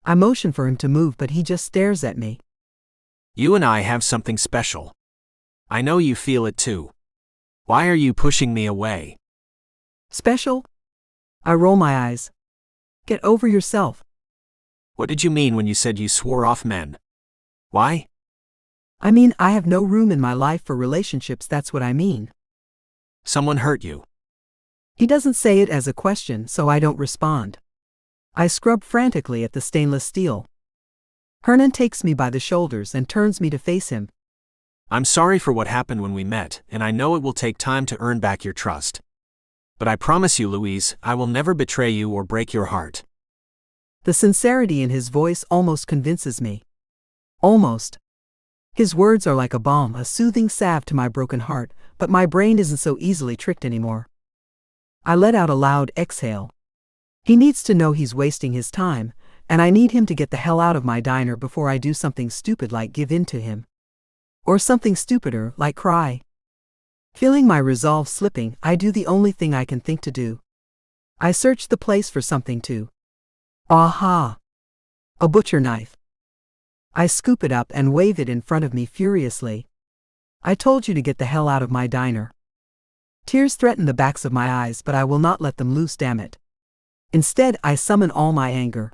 [SPEAKER 2] I motion for him to move, but he just stares at me.
[SPEAKER 1] You and I have something special. I know you feel it too. Why are you pushing me away?
[SPEAKER 2] Special? I roll my eyes. Get over yourself.
[SPEAKER 1] What did you mean when you said you swore off men? Why?
[SPEAKER 2] I mean, I have no room in my life for relationships, that's what I mean.
[SPEAKER 1] Someone hurt you.
[SPEAKER 2] He doesn't say it as a question, so I don't respond. I scrub frantically at the stainless steel. Hernon takes me by the shoulders and turns me to face him.
[SPEAKER 1] I'm sorry for what happened when we met, and I know it will take time to earn back your trust. But I promise you, Louise, I will never betray you or break your heart.
[SPEAKER 2] The sincerity in his voice almost convinces me. Almost. His words are like a balm, a soothing salve to my broken heart, but my brain isn't so easily tricked anymore. I let out a loud exhale. He needs to know he's wasting his time, and I need him to get the hell out of my diner before I do something stupid like give in to him. Or something stupider, like cry. Feeling my resolve slipping, I do the only thing I can think to do. I search the place for something to. Aha! A butcher knife. I scoop it up and wave it in front of me furiously. I told you to get the hell out of my diner. Tears threaten the backs of my eyes, but I will not let them loose, damn it. Instead, I summon all my anger.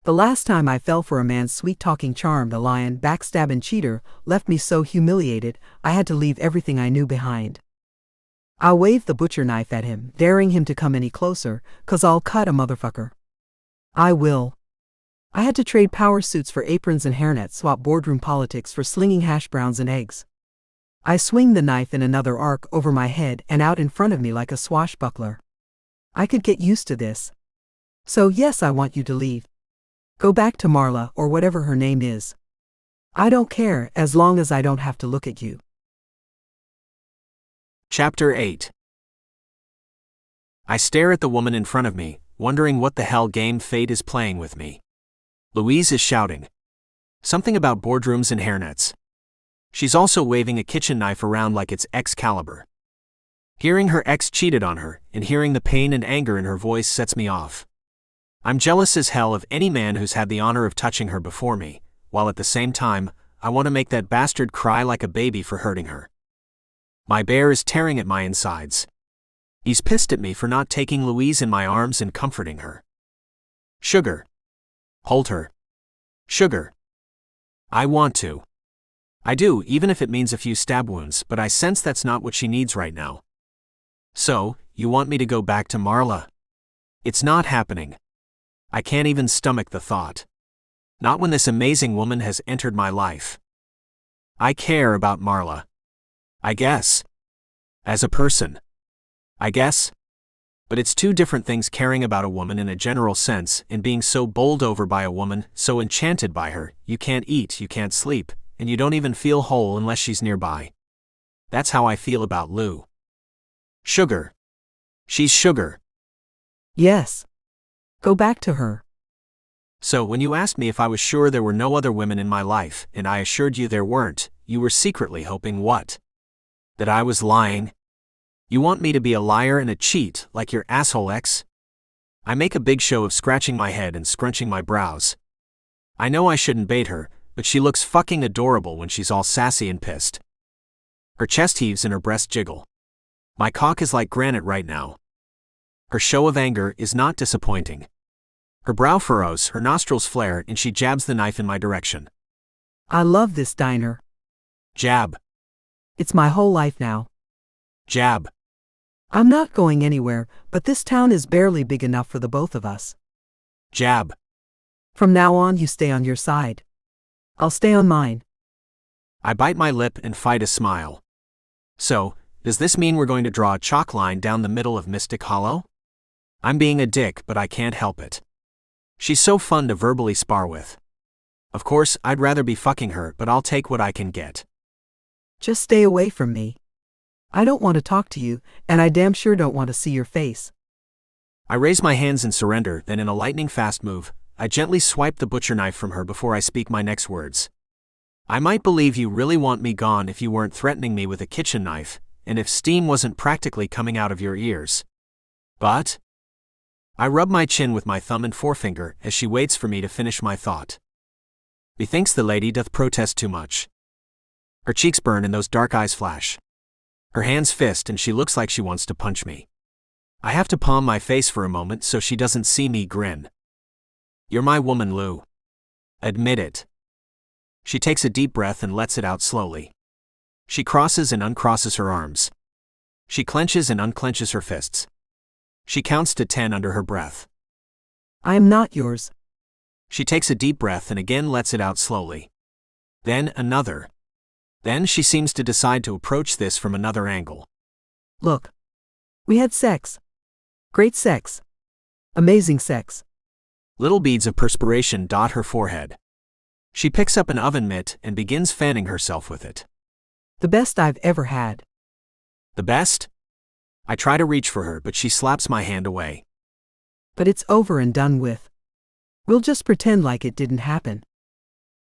[SPEAKER 2] The last time I fell for a man's sweet-talking charm, the lion, backstab and cheater, left me so humiliated, I had to leave everything I knew behind. I'll wave the butcher knife at him, daring him to come any closer, 'cause I'll cut a motherfucker. I will. I had to trade power suits for aprons and hairnets, swap boardroom politics for slinging hash browns and eggs. I swing the knife in another arc over my head and out in front of me like a swashbuckler. I could get used to this. So yes, I want you to leave. Go back to Marla or whatever her name is. I don't care as long as I don't have to look at you.
[SPEAKER 1] Chapter 8. I stare at the woman in front of me, wondering what the hell game fate is playing with me. Louise is shouting. Something about boardrooms and hairnets. She's also waving a kitchen knife around like it's Excalibur. Hearing her ex cheated on her, and hearing the pain and anger in her voice sets me off. I'm jealous as hell of any man who's had the honor of touching her before me, while at the same time, I want to make that bastard cry like a baby for hurting her. My bear is tearing at my insides. He's pissed at me for not taking Louise in my arms and comforting her. Sugar. Hold her. Sugar. I want to. I do, even if it means a few stab wounds, but I sense that's not what she needs right now. So, you want me to go back to Marla? It's not happening. I can't even stomach the thought. Not when this amazing woman has entered my life. I care about Marla. I guess. As a person. I guess. But it's two different things: caring about a woman in a general sense and being so bowled over by a woman, so enchanted by her, you can't eat, you can't sleep, and you don't even feel whole unless she's nearby. That's how I feel about Lou. Sugar. She's sugar.
[SPEAKER 2] Yes. Go back to her.
[SPEAKER 1] So when you asked me if I was sure there were no other women in my life, and I assured you there weren't, you were secretly hoping what? That I was lying? You want me to be a liar and a cheat, like your asshole ex? I make a big show of scratching my head and scrunching my brows. I know I shouldn't bait her, but she looks fucking adorable when she's all sassy and pissed. Her chest heaves and her breasts jiggle. My cock is like granite right now. Her show of anger is not disappointing. Her brow furrows, her nostrils flare, and she jabs the knife in my direction.
[SPEAKER 2] I love this diner.
[SPEAKER 1] Jab.
[SPEAKER 2] It's my whole life now.
[SPEAKER 1] Jab.
[SPEAKER 2] I'm not going anywhere, but this town is barely big enough for the both of us.
[SPEAKER 1] Jab.
[SPEAKER 2] From now on, you stay on your side. I'll stay on mine.
[SPEAKER 1] I bite my lip and fight a smile. So, does this mean we're going to draw a chalk line down the middle of Mystic Hollow? I'm being a dick, but I can't help it. She's so fun to verbally spar with. Of course, I'd rather be fucking her, but I'll take what I can get.
[SPEAKER 2] Just stay away from me. I don't want to talk to you, and I damn sure don't want to see your face.
[SPEAKER 1] I raise my hands in surrender, then in a lightning-fast move, I gently swipe the butcher knife from her before I speak my next words. I might believe you really want me gone if you weren't threatening me with a kitchen knife, and if steam wasn't practically coming out of your ears. But? I rub my chin with my thumb and forefinger as she waits for me to finish my thought. Methinks the lady doth protest too much. Her cheeks burn and those dark eyes flash. Her hands fist and she looks like she wants to punch me. I have to palm my face for a moment so she doesn't see me grin. You're my woman, Lou. Admit it. She takes a deep breath and lets it out slowly. She crosses and uncrosses her arms. She clenches and unclenches her fists. She counts to 10 under her breath.
[SPEAKER 2] I am not yours.
[SPEAKER 1] She takes a deep breath and again lets it out slowly. Then another. Then she seems to decide to approach this from another angle.
[SPEAKER 2] Look. We had sex. Great sex. Amazing sex.
[SPEAKER 1] Little beads of perspiration dot her forehead. She picks up an oven mitt and begins fanning herself with it.
[SPEAKER 2] The best I've ever had.
[SPEAKER 1] The best? I try to reach for her, but she slaps my hand away.
[SPEAKER 2] But it's over and done with. We'll just pretend like it didn't happen.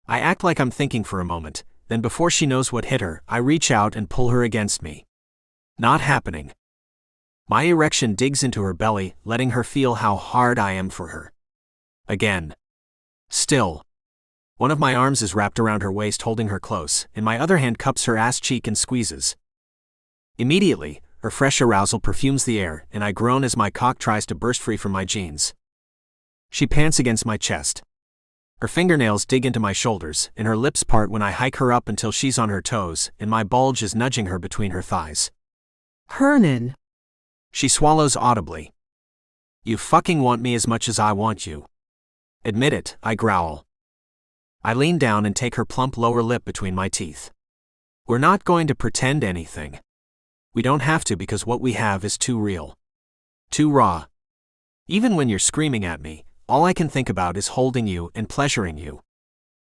[SPEAKER 1] I act like I'm thinking for a moment, then before she knows what hit her, I reach out and pull her against me. Not happening. My erection digs into her belly, letting her feel how hard I am for her. Again. Still. One of my arms is wrapped around her waist, holding her close, and my other hand cups her ass cheek and squeezes. Immediately, her fresh arousal perfumes the air, and I groan as my cock tries to burst free from my jeans. She pants against my chest. Her fingernails dig into my shoulders, and her lips part when I hike her up until she's on her toes, and my bulge is nudging her between her thighs.
[SPEAKER 2] Hernon.
[SPEAKER 1] She swallows audibly. You fucking want me as much as I want you. Admit it, I growl. I lean down and take her plump lower lip between my teeth. We're not going to pretend anything. We don't have to because what we have is too real. Too raw. Even when you're screaming at me, all I can think about is holding you and pleasuring you.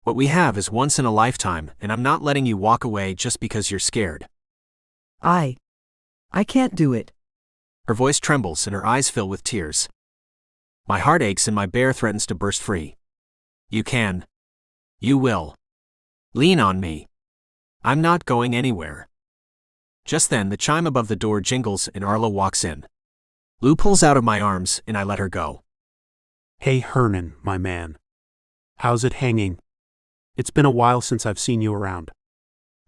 [SPEAKER 1] What we have is once in a lifetime, and I'm not letting you walk away just because you're scared.
[SPEAKER 2] I can't do it.
[SPEAKER 1] Her voice trembles and her eyes fill with tears. My heart aches and my bear threatens to burst free. You can. You will. Lean on me. I'm not going anywhere. Just then the chime above the door jingles and Arlo walks in. Lou pulls out of my arms and I let her go.
[SPEAKER 3] Hey Hernon, my man. How's it hanging? It's been a while since I've seen you around.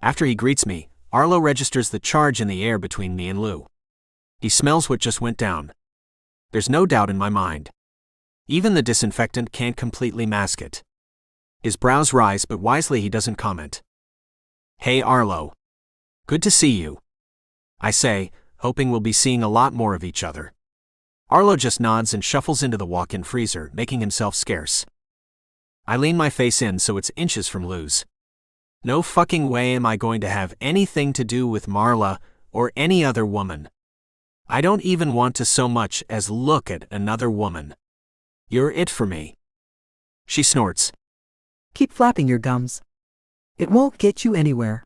[SPEAKER 1] After he greets me, Arlo registers the charge in the air between me and Lou. He smells what just went down. There's no doubt in my mind. Even the disinfectant can't completely mask it. His brows rise, but wisely he doesn't comment. Hey Arlo. Good to see you. I say, hoping we'll be seeing a lot more of each other. Arlo just nods and shuffles into the walk-in freezer, making himself scarce. I lean my face in so it's inches from Lou's. No fucking way am I going to have anything to do with Marla or any other woman. I don't even want to so much as look at another woman. You're it for me. She snorts.
[SPEAKER 2] Keep flapping your gums. It won't get you anywhere.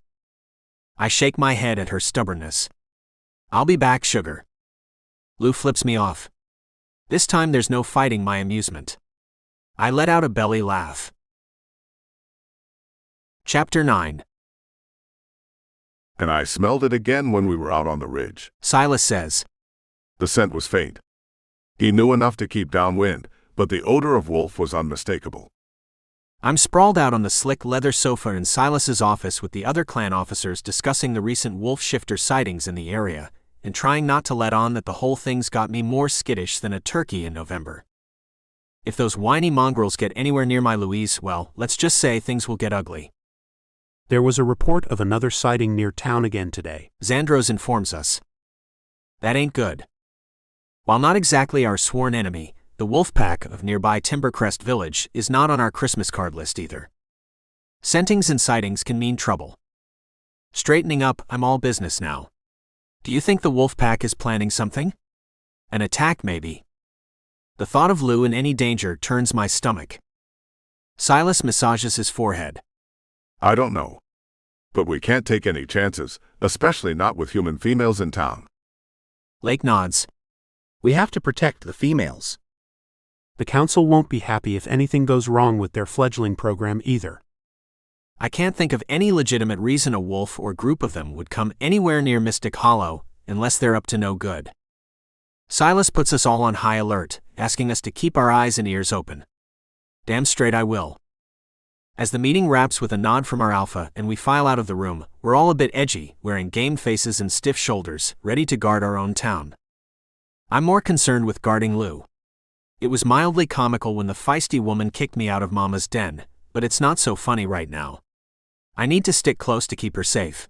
[SPEAKER 1] I shake my head at her stubbornness. I'll be back, sugar. Lou flips me off. This time there's no fighting my amusement. I let out a belly laugh. Chapter 9.
[SPEAKER 8] And I smelled it again when we were out on the ridge.
[SPEAKER 1] Silas says.
[SPEAKER 8] The scent was faint. He knew enough to keep downwind, but the odor of wolf was unmistakable.
[SPEAKER 1] I'm sprawled out on the slick leather sofa in Silas's office with the other clan officers discussing the recent wolf shifter sightings in the area, and trying not to let on that the whole thing's got me more skittish than a turkey in November. If those whiny mongrels get anywhere near my Louise, well, let's just say things will get ugly.
[SPEAKER 3] There was a report of another sighting near town again today.
[SPEAKER 1] Xandros informs us. That ain't good. While not exactly our sworn enemy, the wolf pack of nearby Timbercrest Village is not on our Christmas card list either. Scentings and sightings can mean trouble. Straightening up, I'm all business now. Do you think the wolf pack is planning something? An attack, maybe. The thought of Lou in any danger turns my stomach. Silas massages his forehead.
[SPEAKER 8] I don't know. But we can't take any chances, especially not with human females in town.
[SPEAKER 1] Lake nods.
[SPEAKER 5] We have to protect the females.
[SPEAKER 3] The council won't be happy if anything goes wrong with their fledgling program either.
[SPEAKER 1] I can't think of any legitimate reason a wolf or group of them would come anywhere near Mystic Hollow, unless they're up to no good. Silas puts us all on high alert, asking us to keep our eyes and ears open. Damn straight I will. As the meeting wraps with a nod from our alpha and we file out of the room, we're all a bit edgy, wearing game faces and stiff shoulders, ready to guard our own town. I'm more concerned with guarding Lou. It was mildly comical when the feisty woman kicked me out of Mama's den, but it's not so funny right now. I need to stick close to keep her safe.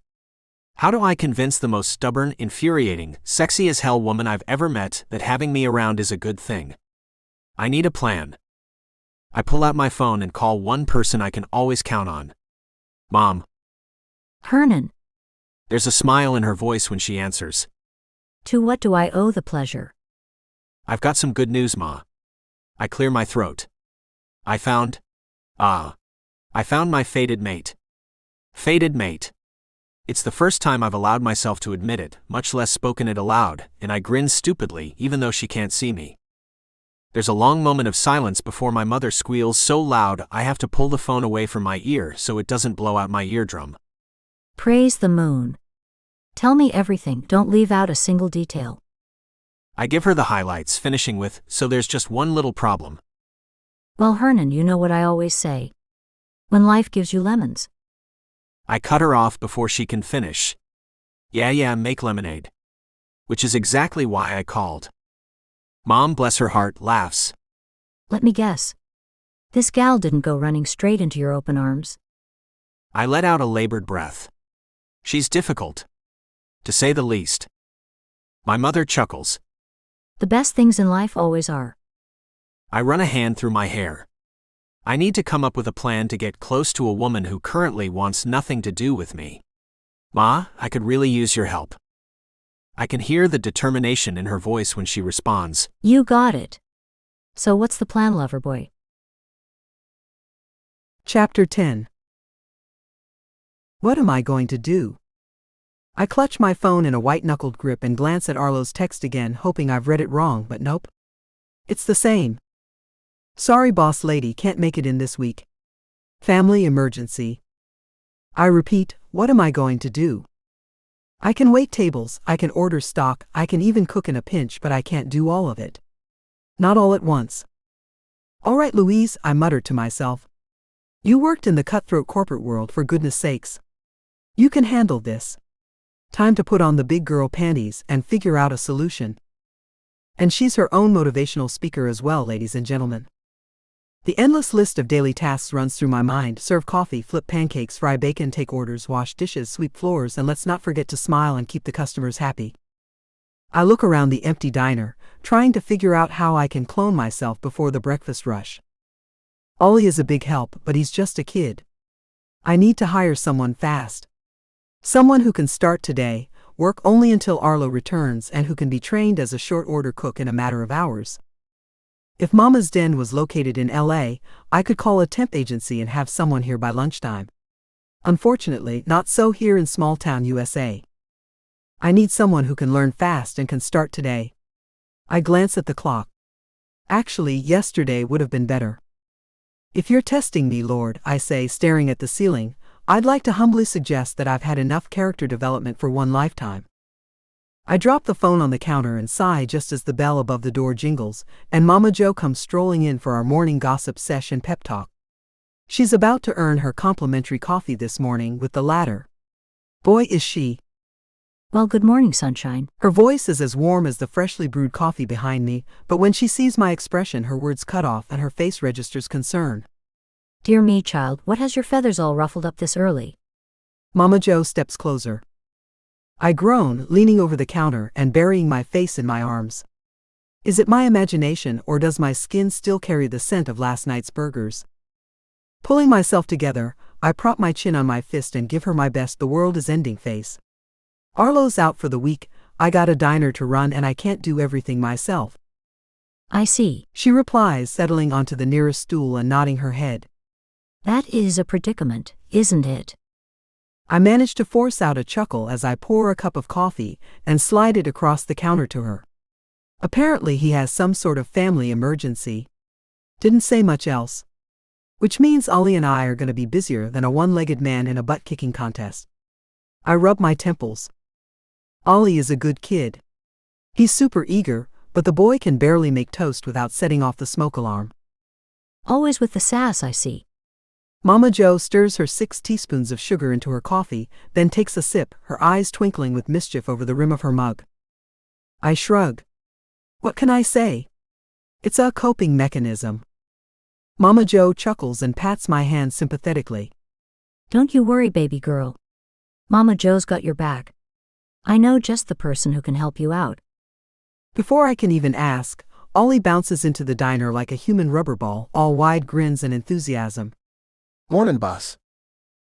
[SPEAKER 1] How do I convince the most stubborn, infuriating, sexy as hell woman I've ever met that having me around is a good thing? I need a plan. I pull out my phone and call one person I can always count on. Mom.
[SPEAKER 4] Hernon,
[SPEAKER 1] There's a smile in her voice when she answers.
[SPEAKER 4] to what do I owe the pleasure?
[SPEAKER 1] I've got some good news, Ma. I clear my throat. I found my fated mate. Fated mate. It's the first time I've allowed myself to admit it, much less spoken it aloud, and I grin stupidly even though she can't see me. There's a long moment of silence before my mother squeals so loud I have to pull the phone away from my ear so it doesn't blow out my eardrum.
[SPEAKER 4] Praise the moon. Tell me everything, don't leave out a single detail.
[SPEAKER 1] I give her the highlights, finishing with, so there's just one little problem.
[SPEAKER 4] Well, Hernon, you know what I always say. When life gives you lemons.
[SPEAKER 1] I cut her off before she can finish. Yeah, make lemonade. Which is exactly why I called. Mom, bless her heart, laughs.
[SPEAKER 4] Let me guess. This gal didn't go running straight into your open arms.
[SPEAKER 1] I let out a labored breath. She's difficult. To say the least. My mother chuckles.
[SPEAKER 4] The best things in life always are.
[SPEAKER 1] I run a hand through my hair. I need to come up with a plan to get close to a woman who currently wants nothing to do with me. Ma, I could really use your help. I can hear the determination in her voice when she responds.
[SPEAKER 4] You got it. So what's the plan, lover boy?
[SPEAKER 2] Chapter 10. What am I going to do? I clutch my phone in a white-knuckled grip and glance at Arlo's text again, hoping I've read it wrong, but nope. It's the same. Sorry, boss lady, can't make it in this week. Family emergency. I repeat, what am I going to do? I can wait tables, I can order stock, I can even cook in a pinch, but I can't do all of it. Not all at once. All right, Louise, I muttered to myself. You worked in the cutthroat corporate world, for goodness sakes. You can handle this. Time to put on the big girl panties and figure out a solution. And she's her own motivational speaker as well, ladies and gentlemen. The endless list of daily tasks runs through my mind: serve coffee, flip pancakes, fry bacon, take orders, wash dishes, sweep floors, and let's not forget to smile and keep the customers happy. I look around the empty diner, trying to figure out how I can clone myself before the breakfast rush. Ollie is a big help, but he's just a kid. I need to hire someone fast. Someone who can start today, work only until Arlo returns, and who can be trained as a short-order cook in a matter of hours. If Mama's Den was located in LA, I could call a temp agency and have someone here by lunchtime. Unfortunately, not so here in small-town USA. I need someone who can learn fast and can start today. I glance at the clock. Actually, yesterday would have been better. If you're testing me, Lord, I say, staring at the ceiling, I'd like to humbly suggest that I've had enough character development for one lifetime. I drop the phone on the counter and sigh just as the bell above the door jingles, and Mama Jo comes strolling in for our morning gossip sesh and pep talk. She's about to earn her complimentary coffee this morning with the latter. Boy, is she.
[SPEAKER 4] Well, good morning, sunshine.
[SPEAKER 2] Her voice is as warm as the freshly brewed coffee behind me, but when she sees my expression, her words cut off and her face registers concern.
[SPEAKER 4] Dear me, child, what has your feathers all ruffled up this early?
[SPEAKER 2] Mama Jo steps closer. I groan, leaning over the counter and burying my face in my arms. Is it my imagination, or does my skin still carry the scent of last night's burgers? Pulling myself together, I prop my chin on my fist and give her my best "the world is ending" face. Arlo's out for the week, I got a diner to run, and I can't do everything myself.
[SPEAKER 4] I see,
[SPEAKER 2] she replies, settling onto the nearest stool and nodding her head.
[SPEAKER 4] That is a predicament, isn't it?
[SPEAKER 2] I manage to force out a chuckle as I pour a cup of coffee and slide it across the counter to her. Apparently he has some sort of family emergency. Didn't say much else. Which means Ollie and I are going to be busier than a one-legged man in a butt-kicking contest. I rub my temples. Ollie is a good kid. He's super eager, but the boy can barely make toast without setting off the smoke alarm.
[SPEAKER 4] Always with the sass, I see.
[SPEAKER 2] Mama Jo stirs her 6 teaspoons of sugar into her coffee, then takes a sip, her eyes twinkling with mischief over the rim of her mug. I shrug. What can I say? It's a coping mechanism. Mama Jo chuckles and pats my hand sympathetically.
[SPEAKER 4] Don't you worry, baby girl. Mama Jo's got your back. I know just the person who can help you out.
[SPEAKER 2] Before I can even ask, Ollie bounces into the diner like a human rubber ball, all wide grins and enthusiasm.
[SPEAKER 9] Morning, boss.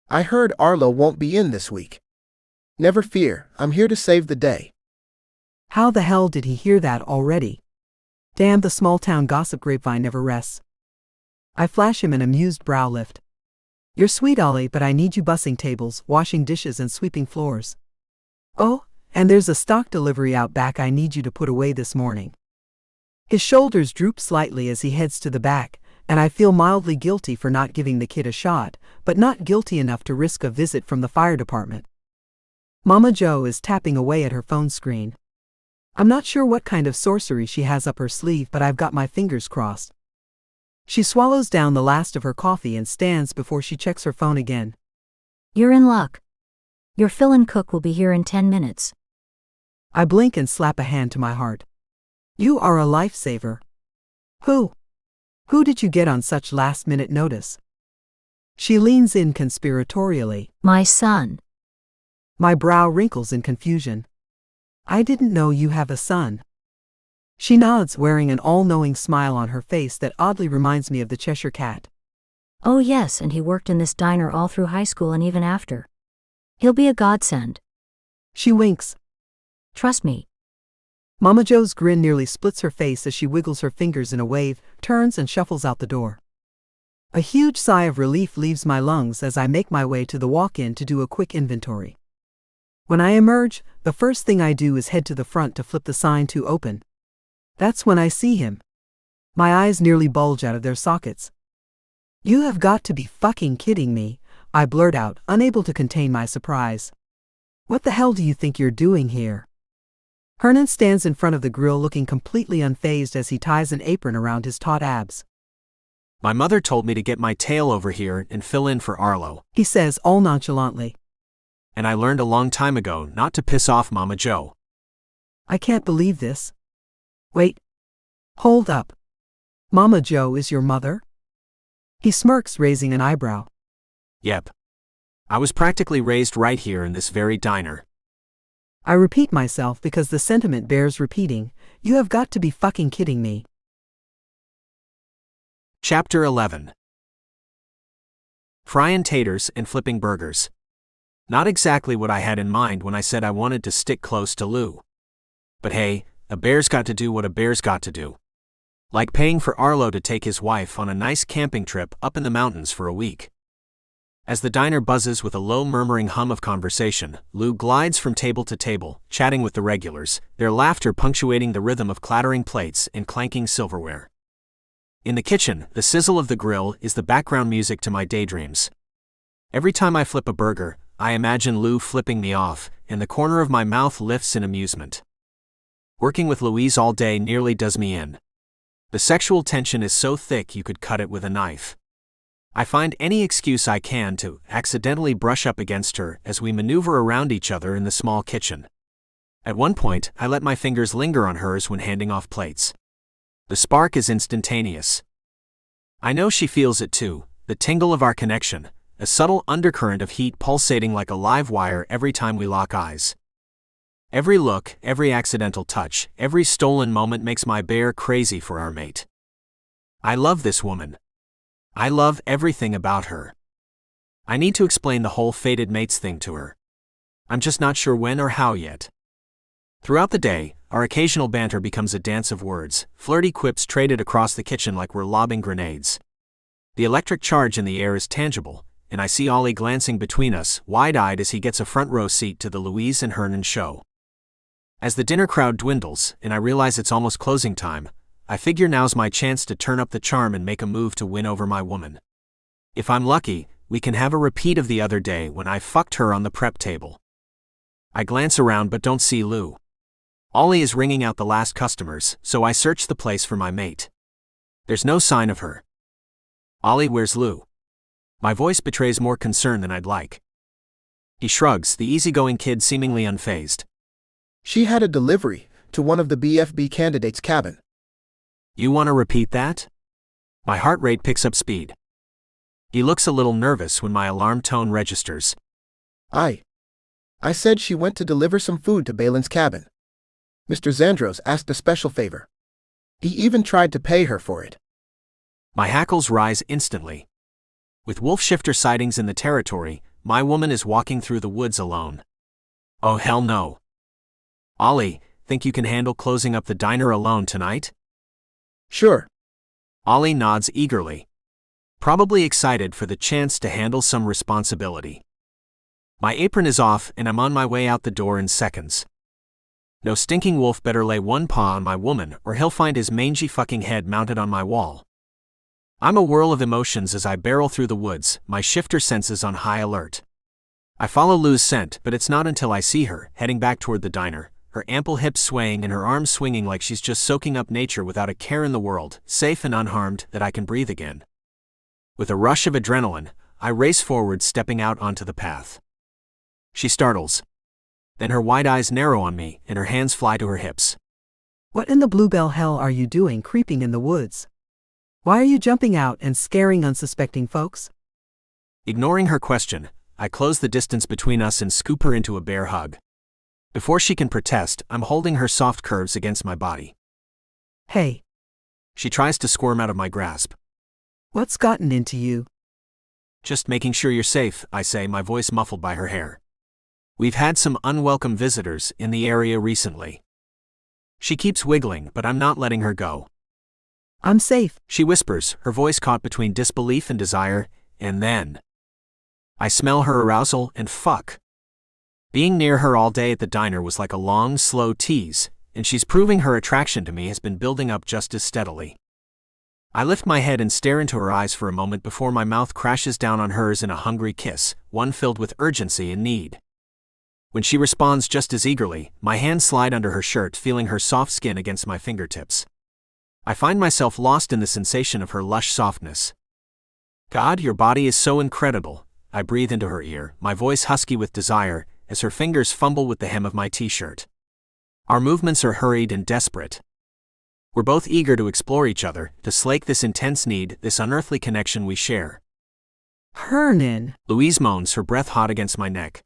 [SPEAKER 9] I heard Arlo won't be in this week. Never fear, I'm here to save the day.
[SPEAKER 2] How the hell did he hear that already? Damn, the small-town gossip grapevine never rests. I flash him an amused brow lift. You're sweet, Ollie, but I need you bussing tables, washing dishes, and sweeping floors. Oh, and there's a stock delivery out back I need you to put away this morning. His shoulders droop slightly as he heads to the back, and I feel mildly guilty for not giving the kid a shot, but not guilty enough to risk a visit from the fire department. Mama Jo is tapping away at her phone screen. I'm not sure what kind of sorcery she has up her sleeve, but I've got my fingers crossed. She swallows down the last of her coffee and stands before she checks her phone again.
[SPEAKER 4] You're in luck. Your fill-in cook will be here in 10 minutes.
[SPEAKER 2] I blink and slap a hand to my heart. You are a lifesaver. Who did you get on such last-minute notice? She leans in conspiratorially.
[SPEAKER 4] My son.
[SPEAKER 2] My brow wrinkles in confusion. I didn't know you have a son. She nods, wearing an all-knowing smile on her face that oddly reminds me of the Cheshire Cat.
[SPEAKER 4] Oh yes, and he worked in this diner all through high school and even after. He'll be a godsend.
[SPEAKER 2] She winks.
[SPEAKER 4] Trust me.
[SPEAKER 2] Mama Joe's grin nearly splits her face as she wiggles her fingers in a wave, turns and shuffles out the door. A huge sigh of relief leaves my lungs as I make my way to the walk-in to do a quick inventory. When I emerge, the first thing I do is head to the front to flip the sign to open. That's when I see him. My eyes nearly bulge out of their sockets. "You have got to be fucking kidding me," I blurt out, unable to contain my surprise. "What the hell do you think you're doing here?" Hernon stands in front of the grill looking completely unfazed as he ties an apron around his taut abs.
[SPEAKER 1] My mother told me to get my tail over here and fill in for Arlo,
[SPEAKER 2] He says all nonchalantly.
[SPEAKER 1] and I learned a long time ago not to piss off Mama Joe.
[SPEAKER 2] I can't believe this. Wait. Hold up. Mama Joe is your mother? He smirks, raising an eyebrow.
[SPEAKER 1] Yep. I was practically raised right here in this very diner.
[SPEAKER 2] I repeat myself because the sentiment bears repeating. You have got to be fucking kidding me.
[SPEAKER 1] Chapter 11. Frying taters and flipping burgers. Not exactly what I had in mind when I said I wanted to stick close to Lou. But hey, a bear's got to do what a bear's got to do. Like paying for Arlo to take his wife on a nice camping trip up in the mountains for a week. As the diner buzzes with a low murmuring hum of conversation, Lou glides from table to table, chatting with the regulars, their laughter punctuating the rhythm of clattering plates and clanking silverware. In the kitchen, the sizzle of the grill is the background music to my daydreams. Every time I flip a burger, I imagine Lou flipping me off, and the corner of my mouth lifts in amusement. Working with Louise all day nearly does me in. The sexual tension is so thick you could cut it with a knife. I find any excuse I can to accidentally brush up against her as we maneuver around each other in the small kitchen. At one point, I let my fingers linger on hers when handing off plates. The spark is instantaneous. I know she feels it too, the tingle of our connection, a subtle undercurrent of heat pulsating like a live wire every time we lock eyes. Every look, every accidental touch, every stolen moment makes my bear crazy for our mate. I love this woman. I love everything about her. I need to explain the whole fated mates thing to her. I'm just not sure when or how yet. Throughout the day, our occasional banter becomes a dance of words, flirty quips traded across the kitchen like we're lobbing grenades. The electric charge in the air is tangible, and I see Ollie glancing between us, wide-eyed as he gets a front row seat to the Louise and Hernon show. As the dinner crowd dwindles, and I realize it's almost closing time, I figure now's my chance to turn up the charm and make a move to win over my woman. If I'm lucky, we can have a repeat of the other day when I fucked her on the prep table. I glance around but don't see Lou. Ollie is ringing out the last customers, so I search the place for my mate. There's no sign of her. Ollie, where's Lou? My voice betrays more concern than I'd like. He shrugs, the easygoing kid seemingly unfazed.
[SPEAKER 9] She had a delivery to one of the BFB candidates' cabin.
[SPEAKER 1] You want to repeat that? My heart rate picks up speed. He looks a little nervous when my alarm tone registers.
[SPEAKER 9] I said she went to deliver some food to Balin's cabin. Mr. Zandros asked a special favor. He even tried to pay her for it.
[SPEAKER 1] My hackles rise instantly. With wolf shifter sightings in the territory, my woman is walking through the woods alone. Oh hell no. Ollie, think you can handle closing up the diner alone tonight?
[SPEAKER 9] Sure.
[SPEAKER 1] Ollie nods eagerly. Probably excited for the chance to handle some responsibility. My apron is off and I'm on my way out the door in seconds. No stinking wolf better lay one paw on my woman or he'll find his mangy fucking head mounted on my wall. I'm a whirl of emotions as I barrel through the woods, my shifter senses on high alert. I follow Lou's scent, but it's not until I see her, heading back toward the diner, her ample hips swaying and her arms swinging like she's just soaking up nature without a care in the world, safe and unharmed, that I can breathe again. With a rush of adrenaline, I race forward, stepping out onto the path. She startles. Then her wide eyes narrow on me, and her hands fly to her hips.
[SPEAKER 2] What in the bluebell hell are you doing creeping in the woods? Why are you jumping out and scaring unsuspecting folks?
[SPEAKER 1] Ignoring her question, I close the distance between us and scoop her into a bear hug. Before she can protest, I'm holding her soft curves against my body.
[SPEAKER 2] Hey.
[SPEAKER 1] She tries to squirm out of my grasp.
[SPEAKER 2] What's gotten into you?
[SPEAKER 1] Just making sure you're safe, I say, my voice muffled by her hair. We've had some unwelcome visitors in the area recently. She keeps wiggling, but I'm not letting her go.
[SPEAKER 2] I'm safe,
[SPEAKER 1] She whispers, her voice caught between disbelief and desire, and then I smell her arousal and fuck. Being near her all day at the diner was like a long, slow tease, and she's proving her attraction to me has been building up just as steadily. I lift my head and stare into her eyes for a moment before my mouth crashes down on hers in a hungry kiss, one filled with urgency and need. When she responds just as eagerly, my hands slide under her shirt, feeling her soft skin against my fingertips. I find myself lost in the sensation of her lush softness. God, your body is so incredible, I breathe into her ear, my voice husky with desire, as her fingers fumble with the hem of my t-shirt. Our movements are hurried and desperate. We're both eager to explore each other, to slake this intense need, this unearthly connection we share.
[SPEAKER 2] Hernon,
[SPEAKER 1] Louise moans, her breath hot against my neck.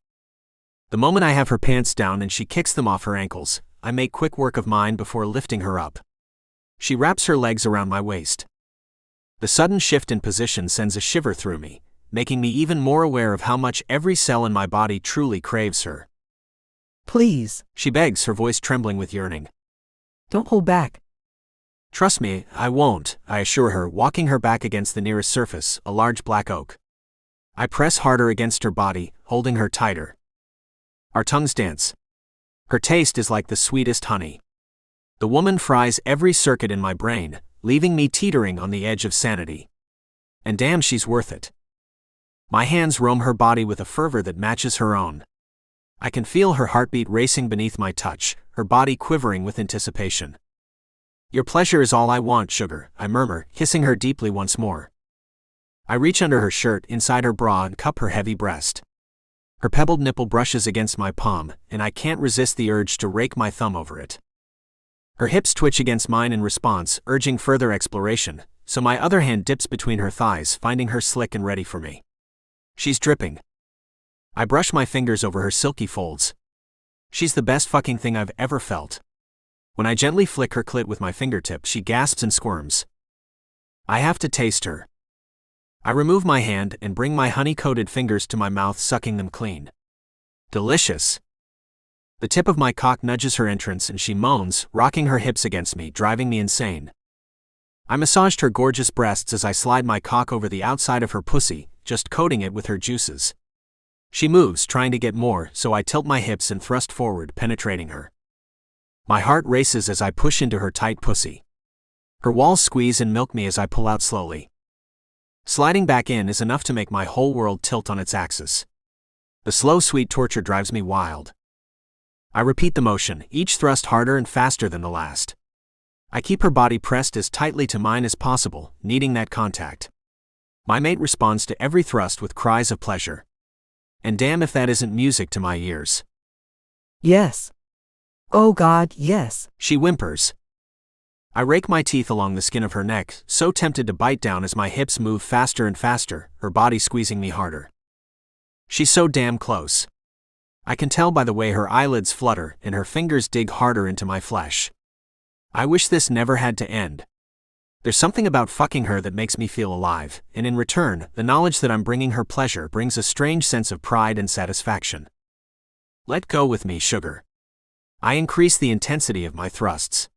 [SPEAKER 1] The moment I have her pants down and she kicks them off her ankles, I make quick work of mine before lifting her up. She wraps her legs around my waist. The sudden shift in position sends a shiver through me, making me even more aware of how much every cell in my body truly craves her.
[SPEAKER 2] please,
[SPEAKER 1] She begs, her voice trembling with yearning.
[SPEAKER 2] don't hold back.
[SPEAKER 1] Trust me, I won't, I assure her, walking her back against the nearest surface, a large black oak. I press harder against her body, holding her tighter. Our tongues dance. Her taste is like the sweetest honey. The woman fries every circuit in my brain, leaving me teetering on the edge of sanity. And damn, she's worth it. My hands roam her body with a fervor that matches her own. I can feel her heartbeat racing beneath my touch, her body quivering with anticipation. Your pleasure is all I want, sugar, I murmur, kissing her deeply once more. I reach under her shirt, inside her bra, and cup her heavy breast. Her pebbled nipple brushes against my palm, and I can't resist the urge to rake my thumb over it. Her hips twitch against mine in response, urging further exploration, so my other hand dips between her thighs, finding her slick and ready for me. She's dripping. I brush my fingers over her silky folds. She's the best fucking thing I've ever felt. When I gently flick her clit with my fingertip, she gasps and squirms. I have to taste her. I remove my hand and bring my honey-coated fingers to my mouth, sucking them clean. Delicious. The tip of my cock nudges her entrance and she moans, rocking her hips against me, driving me insane. I massaged her gorgeous breasts as I slide my cock over the outside of her pussy, just coating it with her juices. She moves, trying to get more, so I tilt my hips and thrust forward, penetrating her. My heart races as I push into her tight pussy. Her walls squeeze and milk me as I pull out slowly. Sliding back in is enough to make my whole world tilt on its axis. The slow, sweet torture drives me wild. I repeat the motion, each thrust harder and faster than the last. I keep her body pressed as tightly to mine as possible, needing that contact. My mate responds to every thrust with cries of pleasure. And damn if that isn't music to my ears.
[SPEAKER 2] Yes. Oh God, yes.
[SPEAKER 1] She whimpers. I rake my teeth along the skin of her neck, so tempted to bite down as my hips move faster and faster, her body squeezing me harder. She's so damn close. I can tell by the way her eyelids flutter and her fingers dig harder into my flesh. I wish this never had to end. There's something about fucking her that makes me feel alive, and in return, the knowledge that I'm bringing her pleasure brings a strange sense of pride and satisfaction. Let go with me, sugar. I increase the intensity of my thrusts.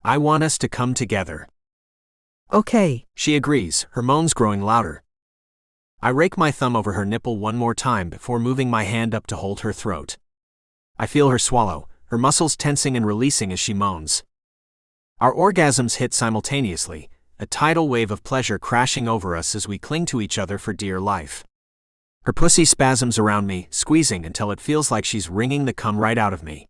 [SPEAKER 1] I want us to come together.
[SPEAKER 2] Okay.
[SPEAKER 1] She agrees, her moans growing louder. I rake my thumb over her nipple one more time before moving my hand up to hold her throat. I feel her swallow, her muscles tensing and releasing as she moans. Our orgasms hit simultaneously, a tidal wave of pleasure crashing over us as we cling to each other for dear life. Her pussy spasms around me, squeezing until it feels like she's wringing the cum right out of me.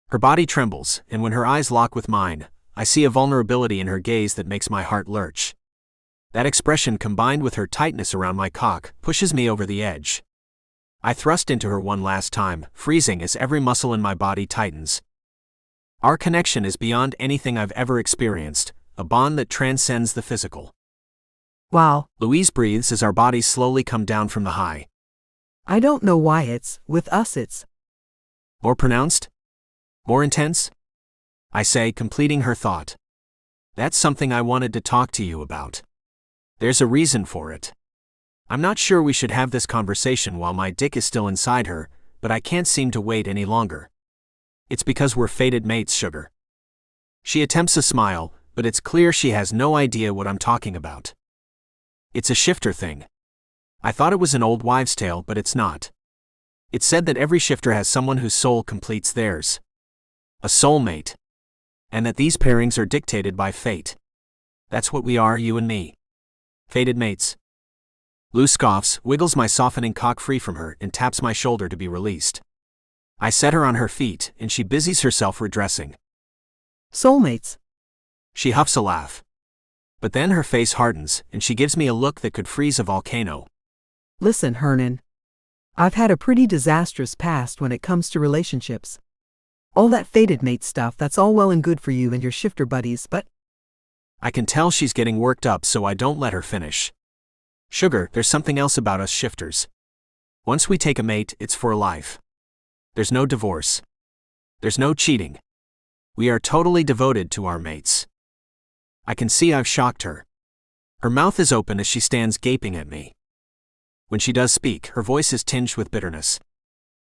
[SPEAKER 1] Her body trembles, and when her eyes lock with mine, I see a vulnerability in her gaze that makes my heart lurch. That expression, combined with her tightness around my cock, pushes me over the edge. I thrust into her one last time, freezing as every muscle in my body tightens. Our connection is beyond anything I've ever experienced, a bond that transcends the physical.
[SPEAKER 2] Wow.
[SPEAKER 1] Louise breathes as our bodies slowly come down from the high.
[SPEAKER 2] I don't know why with us it's
[SPEAKER 1] More pronounced? More intense? I say, completing her thought. That's something I wanted to talk to you about. There's a reason for it. I'm not sure we should have this conversation while my dick is still inside her, but I can't seem to wait any longer. It's because we're fated mates, sugar. She attempts a smile, but it's clear she has no idea what I'm talking about. It's a shifter thing. I thought it was an old wives' tale, but it's not. It's said that every shifter has someone whose soul completes theirs. A soulmate. And that these pairings are dictated by fate. That's what we are, you and me. Fated mates. Lou scoffs, wiggles my softening cock free from her, and taps my shoulder to be released. I set her on her feet, and she busies herself redressing.
[SPEAKER 2] Soulmates.
[SPEAKER 1] She huffs a laugh. But then her face hardens, and she gives me a look that could freeze a volcano.
[SPEAKER 2] Listen, Hernon. I've had a pretty disastrous past when it comes to relationships. All that fated mate stuff, that's all well and good for you and your shifter buddies, but...
[SPEAKER 1] I can tell she's getting worked up, so I don't let her finish. Sugar, there's something else about us shifters. Once we take a mate, it's for life. There's no divorce. There's no cheating. We are totally devoted to our mates. I can see I've shocked her. Her mouth is open as she stands gaping at me. When she does speak, her voice is tinged with bitterness.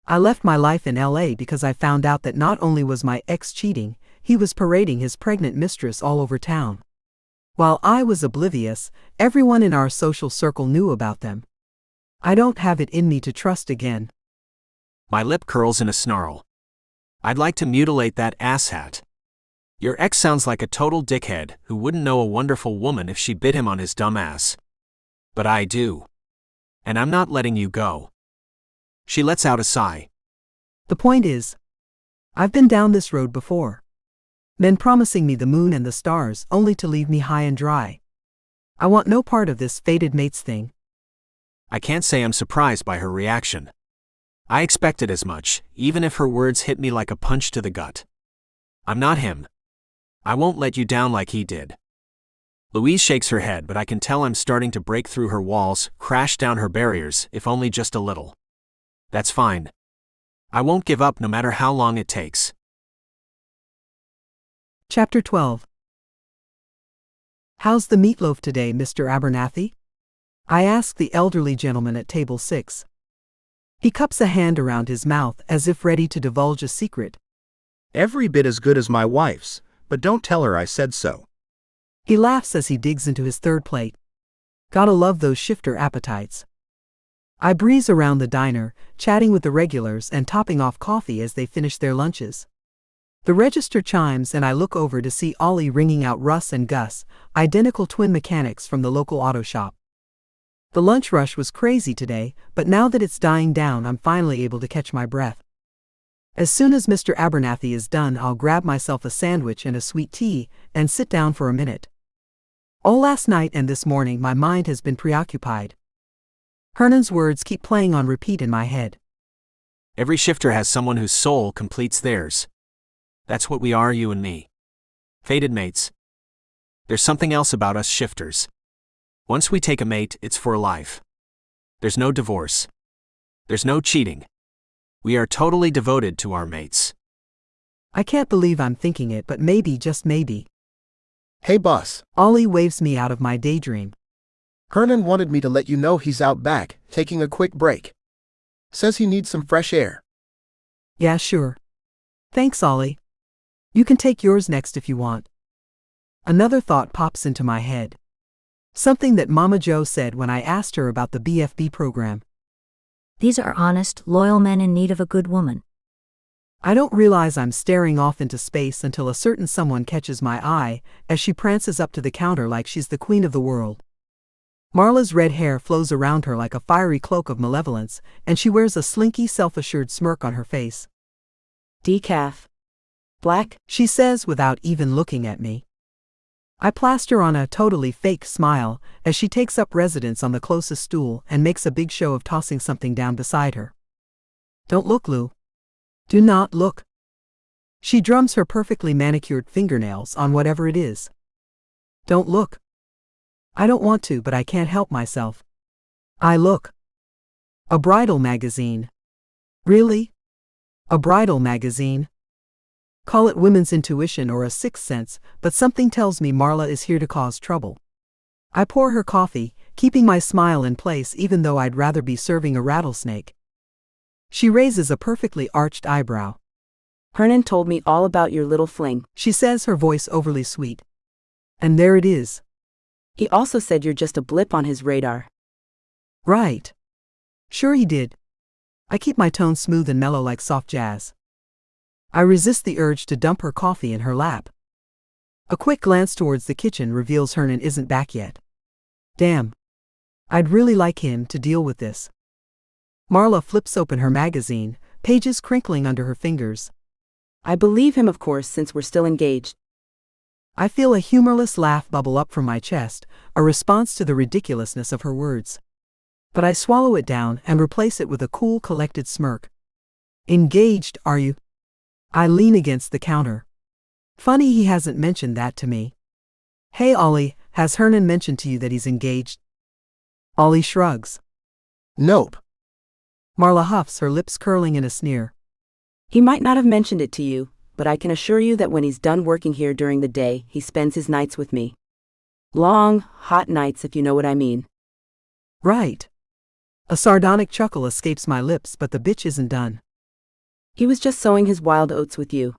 [SPEAKER 2] I left my life in LA because I found out that not only was my ex cheating, he was parading his pregnant mistress all over town. While I was oblivious, everyone in our social circle knew about them. I don't have it in me to trust again.
[SPEAKER 1] My lip curls in a snarl. I'd like to mutilate that asshat. Your ex sounds like a total dickhead who wouldn't know a wonderful woman if she bit him on his dumb ass. But I do. And I'm not letting you go. She lets out a sigh.
[SPEAKER 2] The point is, I've been down this road before. Men promising me the moon and the stars only to leave me high and dry. I want no part of this fated mates thing.
[SPEAKER 1] I can't say I'm surprised by her reaction. I expected as much, even if her words hit me like a punch to the gut. I'm not him. I won't let you down like he did. Louise shakes her head, but I can tell I'm starting to break through her walls, crash down her barriers, if only just a little. That's fine. I won't give up no matter how long it takes.
[SPEAKER 2] Chapter 12. How's the meatloaf today, Mr. Abernathy? I ask the elderly gentleman at table 6. He cups a hand around his mouth as if ready to divulge a secret.
[SPEAKER 5] Every bit as good as my wife's, but don't tell her I said so.
[SPEAKER 2] He laughs as he digs into his third plate. Gotta love those shifter appetites. I breeze around the diner, chatting with the regulars and topping off coffee as they finish their lunches. The register chimes and I look over to see Ollie ringing out Russ and Gus, identical twin mechanics from the local auto shop. The lunch rush was crazy today, but now that it's dying down, I'm finally able to catch my breath. As soon as Mr. Abernathy is done, I'll grab myself a sandwich and a sweet tea and sit down for a minute. All last night and this morning my mind has been preoccupied. Hernon's words keep playing on repeat in my head.
[SPEAKER 1] Every shifter has someone whose soul completes theirs. That's what we are, you and me. Fated mates. There's something else about us shifters. Once we take a mate, it's for life. There's no divorce. There's no cheating. We are totally devoted to our mates.
[SPEAKER 2] I can't believe I'm thinking it, but maybe, just maybe.
[SPEAKER 9] Hey boss,
[SPEAKER 2] Ollie waves me out of my daydream.
[SPEAKER 9] Hernon wanted me to let you know he's out back, taking a quick break. Says he needs some fresh air.
[SPEAKER 2] Yeah, sure. Thanks, Ollie. You can take yours next if you want. Another thought pops into my head. Something that Mama Jo said when I asked her about the BFB program.
[SPEAKER 4] These are honest, loyal men in need of a good woman.
[SPEAKER 2] I don't realize I'm staring off into space until a certain someone catches my eye as she prances up to the counter like she's the queen of the world. Marla's red hair flows around her like a fiery cloak of malevolence, and she wears a slinky, self-assured smirk on her face.
[SPEAKER 6] Decaf. Black,
[SPEAKER 2] She says without even looking at me. I plaster on a totally fake smile as she takes up residence on the closest stool and makes a big show of tossing something down beside her. Don't look, Lou. Do not look. She drums her perfectly manicured fingernails on whatever it is. Don't look. I don't want to, but I can't help myself. I look. A bridal magazine. Really? A bridal magazine? Call it women's intuition or a sixth sense, but something tells me Marla is here to cause trouble. I pour her coffee, keeping my smile in place even though I'd rather be serving a rattlesnake. She raises a perfectly arched eyebrow.
[SPEAKER 6] Hernon told me all about your little fling.
[SPEAKER 2] She says, her voice overly sweet. And there it is.
[SPEAKER 6] He also said you're just a blip on his radar.
[SPEAKER 2] Right. Sure he did. I keep my tone smooth and mellow like soft jazz. I resist the urge to dump her coffee in her lap. A quick glance towards the kitchen reveals Hernon isn't back yet. Damn. I'd really like him to deal with this. Marla flips open her magazine, pages crinkling under her fingers.
[SPEAKER 6] I believe him, of course, since we're still engaged.
[SPEAKER 2] I feel a humorless laugh bubble up from my chest, a response to the ridiculousness of her words. But I swallow it down and replace it with a cool, collected smirk. Engaged, are you? I lean against the counter. Funny he hasn't mentioned that to me. Hey Ollie, has Hernon mentioned to you that he's engaged? Ollie shrugs.
[SPEAKER 9] Nope.
[SPEAKER 2] Marla huffs, her lips curling in a sneer.
[SPEAKER 6] He might not have mentioned it to you, but I can assure you that when he's done working here during the day, he spends his nights with me. Long, hot nights, if you know what I mean.
[SPEAKER 2] Right. A sardonic chuckle escapes my lips, but the bitch isn't done.
[SPEAKER 6] He was just sowing his wild oats with you.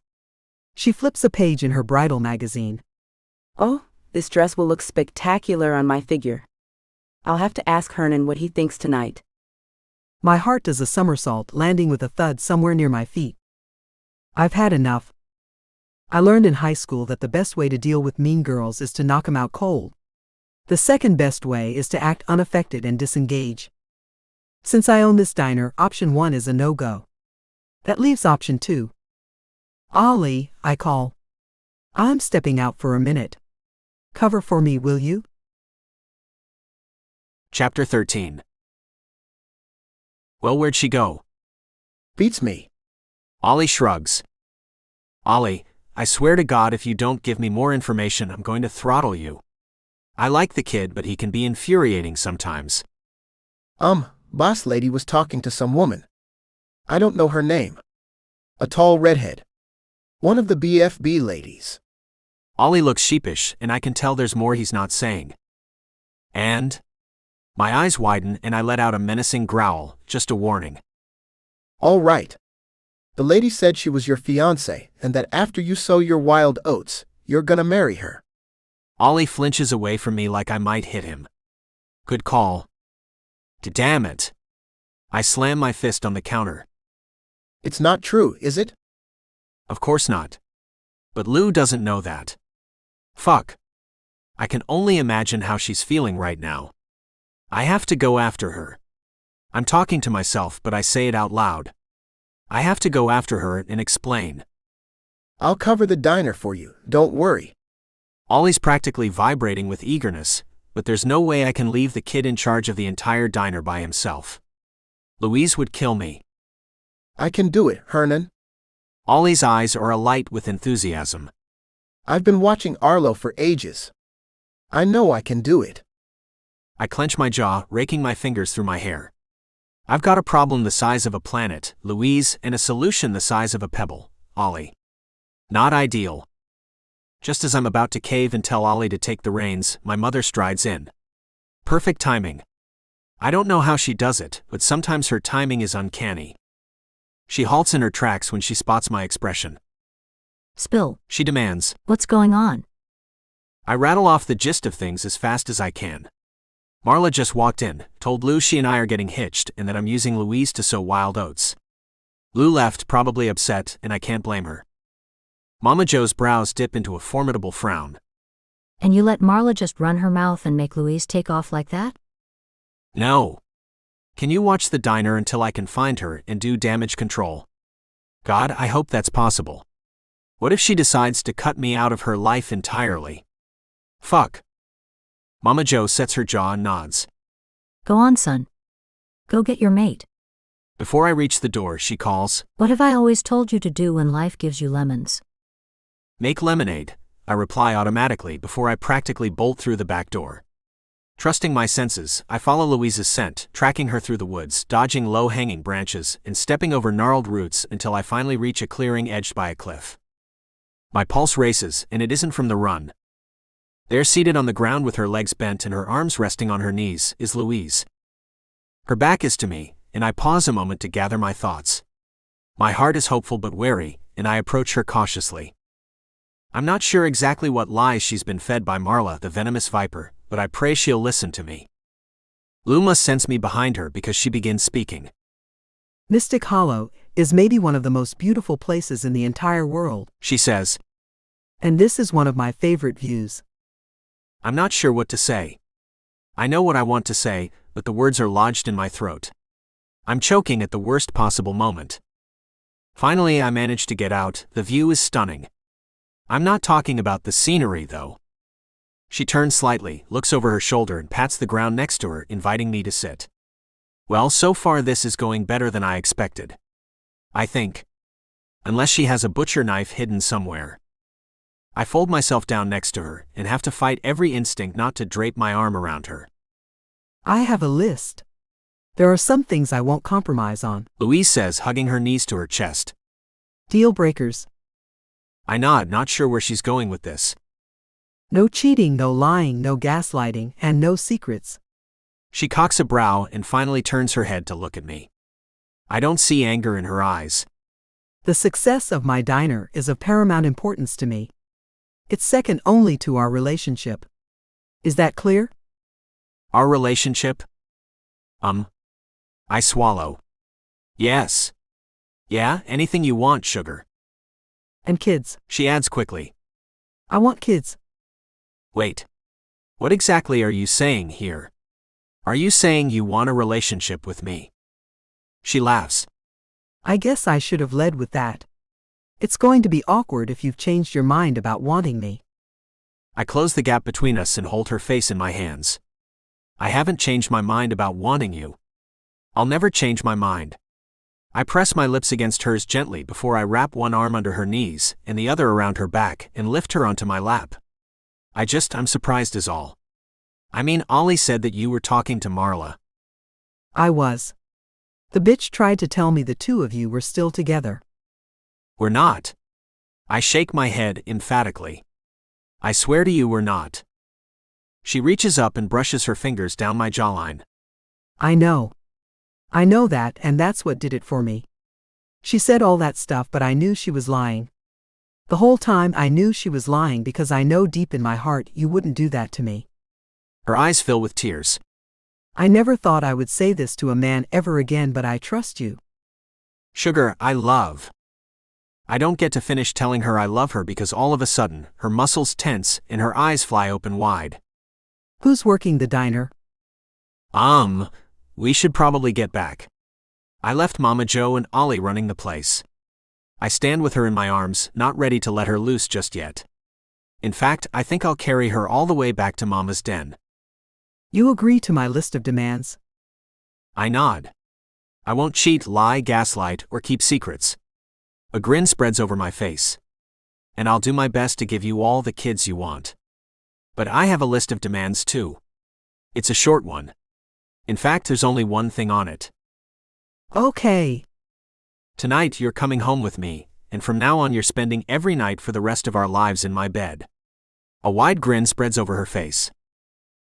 [SPEAKER 2] She flips a page in her bridal magazine.
[SPEAKER 6] Oh, this dress will look spectacular on my figure. I'll have to ask Hernon what he thinks tonight.
[SPEAKER 2] My heart does a somersault, landing with a thud somewhere near my feet. I've had enough. I learned in high school that the best way to deal with mean girls is to knock 'em out cold. The second best way is to act unaffected and disengage. Since I own this diner, option 1 is a no-go. That leaves option 2. Ollie, I call. I'm stepping out for a minute. Cover for me, will you?
[SPEAKER 1] Chapter 13. Well, where'd she go?
[SPEAKER 9] Beats me.
[SPEAKER 1] Ollie shrugs. Ollie, I swear to God if you don't give me more information, I'm going to throttle you. I like the kid, but he can be infuriating sometimes.
[SPEAKER 9] Boss lady was talking to some woman. I don't know her name. A tall redhead. One of the BFB ladies.
[SPEAKER 1] Ollie looks sheepish, and I can tell there's more he's not saying. And? My eyes widen and I let out a menacing growl, just a warning.
[SPEAKER 9] All right. The lady said she was your fiancé and that after you sow your wild oats, you're gonna marry her.
[SPEAKER 1] Ollie flinches away from me like I might hit him. Good call. Damn it. I slam my fist on the counter.
[SPEAKER 9] It's not true, is it?
[SPEAKER 1] Of course not. But Lou doesn't know that. Fuck. I can only imagine how she's feeling right now. I have to go after her. I'm talking to myself, but I say it out loud. I have to go after her and explain.
[SPEAKER 9] I'll cover the diner for you, don't worry.
[SPEAKER 1] Ollie's practically vibrating with eagerness, but there's no way I can leave the kid in charge of the entire diner by himself. Louise would kill me.
[SPEAKER 9] I can do it, Hernon.
[SPEAKER 1] Ollie's eyes are alight with enthusiasm.
[SPEAKER 9] I've been watching Arlo for ages. I know I can do it.
[SPEAKER 1] I clench my jaw, raking my fingers through my hair. I've got a problem the size of a planet, Louise, and a solution the size of a pebble, Ollie. Not ideal. Just as I'm about to cave and tell Ollie to take the reins, my mother strides in. Perfect timing. I don't know how she does it, but sometimes her timing is uncanny. She halts in her tracks when she spots my expression.
[SPEAKER 4] Spill.
[SPEAKER 1] She demands.
[SPEAKER 4] What's going on?
[SPEAKER 1] I rattle off the gist of things as fast as I can. Marla just walked in, told Lou she and I are getting hitched and that I'm using Louise to sow wild oats. Lou left, probably upset, and I can't blame her. Mama Jo's brows dip into a formidable frown.
[SPEAKER 4] And you let Marla just run her mouth and make Louise take off like that?
[SPEAKER 1] No. Can you watch the diner until I can find her and do damage control? God, I hope that's possible. What if she decides to cut me out of her life entirely? Fuck. Mama Jo sets her jaw and nods.
[SPEAKER 4] Go on, son. Go get your mate.
[SPEAKER 1] Before I reach the door, she calls.
[SPEAKER 4] What have I always told you to do when life gives you lemons?
[SPEAKER 1] Make lemonade, I reply automatically before I practically bolt through the back door. Trusting my senses, I follow Louise's scent, tracking her through the woods, dodging low-hanging branches, and stepping over gnarled roots until I finally reach a clearing edged by a cliff. My pulse races, and it isn't from the run. There, seated on the ground with her legs bent and her arms resting on her knees, is Louise. Her back is to me, and I pause a moment to gather my thoughts. My heart is hopeful but wary, and I approach her cautiously. I'm not sure exactly what lies she's been fed by Marla, the venomous viper, but I pray she'll listen to me. Lou must sense me behind her because she begins speaking.
[SPEAKER 2] Mystic Hollow is maybe one of the most beautiful places in the entire world,
[SPEAKER 1] she says.
[SPEAKER 2] And this is one of my favorite views.
[SPEAKER 1] I'm not sure what to say. I know what I want to say, but the words are lodged in my throat. I'm choking at the worst possible moment. Finally, I manage to get out. The view is stunning. I'm not talking about the scenery, though. She turns slightly, looks over her shoulder and pats the ground next to her, inviting me to sit. Well, so far this is going better than I expected. I think. Unless she has a butcher knife hidden somewhere. I fold myself down next to her and have to fight every instinct not to drape my arm around her.
[SPEAKER 2] I have a list. There are some things I won't compromise on,
[SPEAKER 1] Louise says, hugging her knees to her chest.
[SPEAKER 2] Deal breakers.
[SPEAKER 1] I nod, not sure where she's going with this.
[SPEAKER 2] No cheating, no lying, no gaslighting, and no secrets.
[SPEAKER 1] She cocks a brow and finally turns her head to look at me. I don't see anger in her eyes.
[SPEAKER 2] The success of my diner is of paramount importance to me. It's second only to our relationship. Is that clear?
[SPEAKER 1] Our relationship? I swallow. Yes. Yeah, anything you want, sugar.
[SPEAKER 2] And kids,
[SPEAKER 1] she adds quickly.
[SPEAKER 2] I want kids.
[SPEAKER 1] Wait. What exactly are you saying here? Are you saying you want a relationship with me? She laughs.
[SPEAKER 2] I guess I should have led with that. It's going to be awkward if you've changed your mind about wanting me.
[SPEAKER 1] I close the gap between us and hold her face in my hands. I haven't changed my mind about wanting you. I'll never change my mind. I press my lips against hers gently before I wrap one arm under her knees and the other around her back and lift her onto my lap. I'm surprised is all. I mean, Ollie said that you were talking to Marla.
[SPEAKER 2] I was. The bitch tried to tell me the two of you were still together.
[SPEAKER 1] We're not. I shake my head emphatically. I swear to you we're not. She reaches up and brushes her fingers down my jawline.
[SPEAKER 2] I know. I know that, and that's what did it for me. She said all that stuff, but I knew she was lying. The whole time I knew she was lying because I know deep in my heart you wouldn't do that to me.
[SPEAKER 1] Her eyes fill with tears.
[SPEAKER 2] I never thought I would say this to a man ever again, but I trust you.
[SPEAKER 1] Sugar, I don't get to finish telling her I love her because all of a sudden, her muscles tense and her eyes fly open wide.
[SPEAKER 2] Who's working the diner?
[SPEAKER 1] We should probably get back. I left Mama Joe and Ollie running the place. I stand with her in my arms, not ready to let her loose just yet. In fact, I think I'll carry her all the way back to Mama's den.
[SPEAKER 2] You agree to my list of demands?
[SPEAKER 1] I nod. I won't cheat, lie, gaslight, or keep secrets. A grin spreads over my face. And I'll do my best to give you all the kids you want. But I have a list of demands too. It's a short one. In fact, there's only one thing on it.
[SPEAKER 2] Okay.
[SPEAKER 1] Tonight you're coming home with me, and from now on you're spending every night for the rest of our lives in my bed. A wide grin spreads over her face.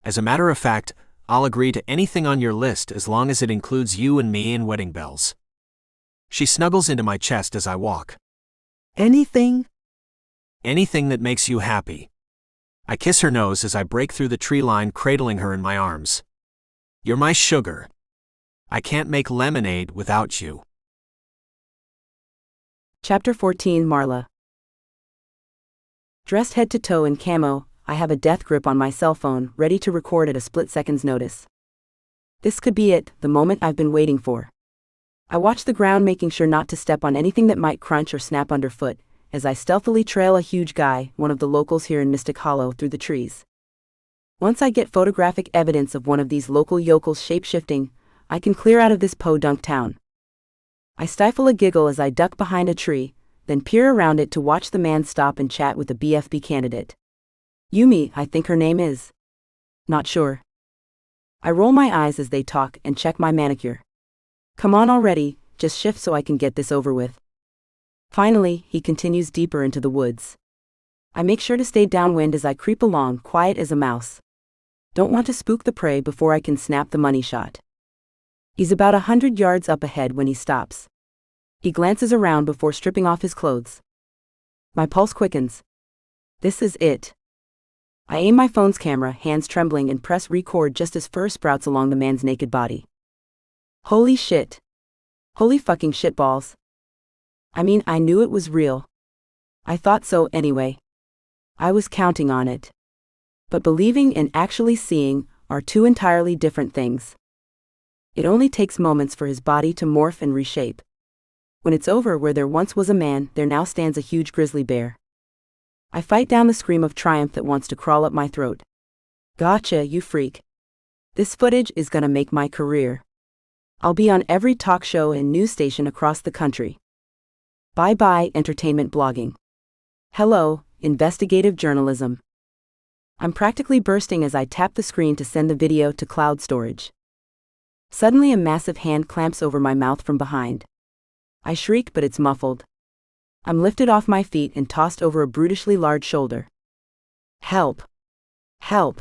[SPEAKER 1] As a matter of fact, I'll agree to anything on your list as long as it includes you and me and wedding bells. She snuggles into my chest as I walk.
[SPEAKER 2] Anything?
[SPEAKER 1] Anything that makes you happy. I kiss her nose as I break through the tree line, cradling her in my arms. You're my sugar. I can't make lemonade without you.
[SPEAKER 6] Chapter 14, Marla. Dressed head to toe in camo, I have a death grip on my cell phone, ready to record at a split second's notice. This could be it, the moment I've been waiting for. I watch the ground, making sure not to step on anything that might crunch or snap underfoot, as I stealthily trail a huge guy, one of the locals here in Mystic Hollow, through the trees. Once I get photographic evidence of one of these local yokels shape-shifting, I can clear out of this podunk town. I stifle a giggle as I duck behind a tree, then peer around it to watch the man stop and chat with the BFB candidate. Yumi, I think her name is. Not sure. I roll my eyes as they talk and check my manicure. Come on already, just shift so I can get this over with. Finally, he continues deeper into the woods. I make sure to stay downwind as I creep along, quiet as a mouse. Don't want to spook the prey before I can snap the money shot. He's about 100 yards up ahead when he stops. He glances around before stripping off his clothes. My pulse quickens. This is it. I aim my phone's camera, hands trembling, and press record just as fur sprouts along the man's naked body. Holy shit. Holy fucking shitballs. I mean, I knew it was real. I thought so anyway. I was counting on it. But believing and actually seeing are two entirely different things. It only takes moments for his body to morph and reshape. When it's over, where there once was a man, there now stands a huge grizzly bear. I fight down the scream of triumph that wants to crawl up my throat. Gotcha, you freak. This footage is gonna make my career. I'll be on every talk show and news station across the country. Bye-bye, entertainment blogging. Hello, investigative journalism. I'm practically bursting as I tap the screen to send the video to cloud storage. Suddenly a massive hand clamps over my mouth from behind. I shriek, but it's muffled. I'm lifted off my feet and tossed over a brutishly large shoulder. Help! Help!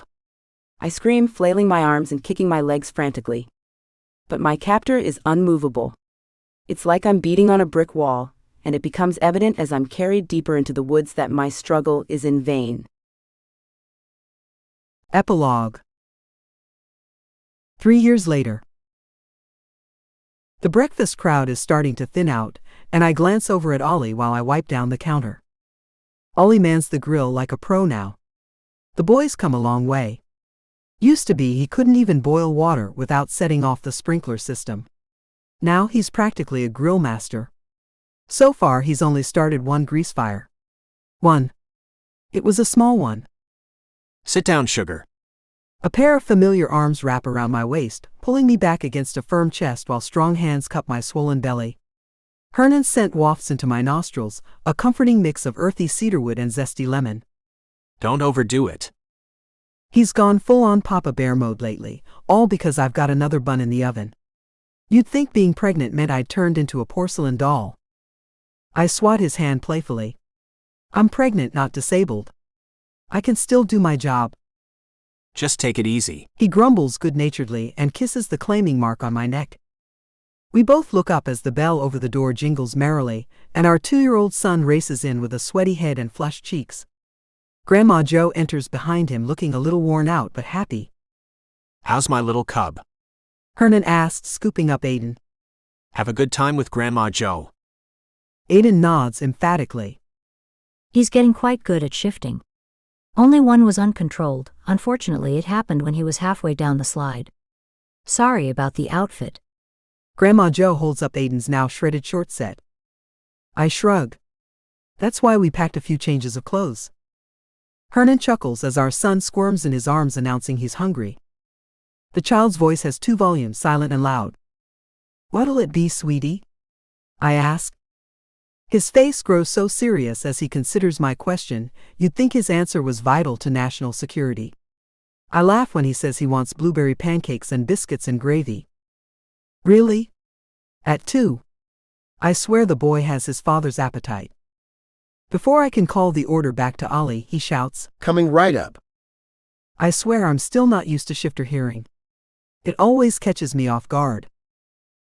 [SPEAKER 6] I scream, flailing my arms and kicking my legs frantically. But my captor is unmovable. It's like I'm beating on a brick wall, and it becomes evident as I'm carried deeper into the woods that my struggle is in vain.
[SPEAKER 2] Epilogue. 3 years later. The breakfast crowd is starting to thin out, and I glance over at Ollie while I wipe down the counter. Ollie mans the grill like a pro now. The boy's come a long way. Used to be he couldn't even boil water without setting off the sprinkler system. Now he's practically a grill master. So far he's only started one grease fire. One. It was a small one.
[SPEAKER 1] Sit down, sugar.
[SPEAKER 2] A pair of familiar arms wrap around my waist, pulling me back against a firm chest while strong hands cup my swollen belly. Hernon's scent wafts into my nostrils, a comforting mix of earthy cedarwood and zesty lemon.
[SPEAKER 1] Don't overdo it.
[SPEAKER 2] He's gone full-on Papa Bear mode lately, all because I've got another bun in the oven. You'd think being pregnant meant I'd turned into a porcelain doll. I swat his hand playfully. I'm pregnant, not disabled. I can still do my job.
[SPEAKER 1] Just take it easy.
[SPEAKER 2] He grumbles good-naturedly and kisses the claiming mark on my neck. We both look up as the bell over the door jingles merrily, and our 2-year-old son races in with a sweaty head and flushed cheeks. Grandma Jo enters behind him looking a little worn out but happy.
[SPEAKER 1] How's my little cub?
[SPEAKER 2] Hernon asked, scooping up Aiden.
[SPEAKER 1] Have a good time with Grandma Jo.
[SPEAKER 2] Aiden nods emphatically.
[SPEAKER 4] He's getting quite good at shifting. Only one was uncontrolled. Unfortunately, it happened when he was halfway down the slide. Sorry about the outfit.
[SPEAKER 2] Grandma Jo holds up Aiden's now shredded short set. I shrug. That's why we packed a few changes of clothes. Hernon chuckles as our son squirms in his arms, announcing he's hungry. The child's voice has 2 volumes, silent and loud. What'll it be, sweetie? I ask. His face grows so serious as he considers my question, you'd think his answer was vital to national security. I laugh when he says he wants blueberry pancakes and biscuits and gravy. Really? At 2? I swear the boy has his father's appetite. Before I can call the order back to Ollie, he shouts,
[SPEAKER 9] Coming right up.
[SPEAKER 2] I swear I'm still not used to shifter hearing. It always catches me off guard.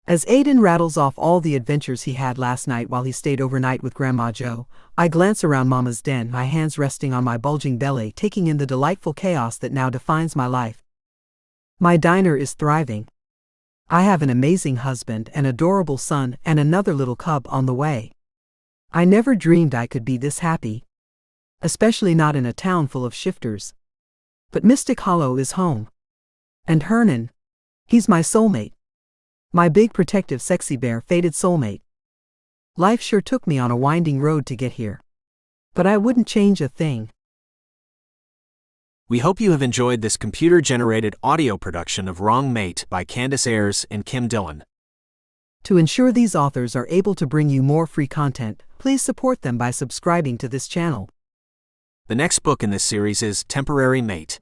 [SPEAKER 2] As Aiden rattles off all the adventures he had last night while he stayed overnight with Grandma Jo, I glance around Mama's den, my hands resting on my bulging belly, taking in the delightful chaos that now defines my life. My diner is thriving. I have an amazing husband, an adorable son, and another little cub on the way. I never dreamed I could be this happy. Especially not in a town full of shifters. But Mystic Hollow is home. And Hernon, he's my soulmate. My big protective sexy bear fated soulmate. Life sure took me on a winding road to get here. But I wouldn't change a thing.
[SPEAKER 1] We hope you have enjoyed this computer-generated audio production of Wrong Mate by Candace Ayers and Kim Dillon.
[SPEAKER 2] To ensure these authors are able to bring you more free content, please support them by subscribing to this channel.
[SPEAKER 1] The next book in this series is Temporary Mate.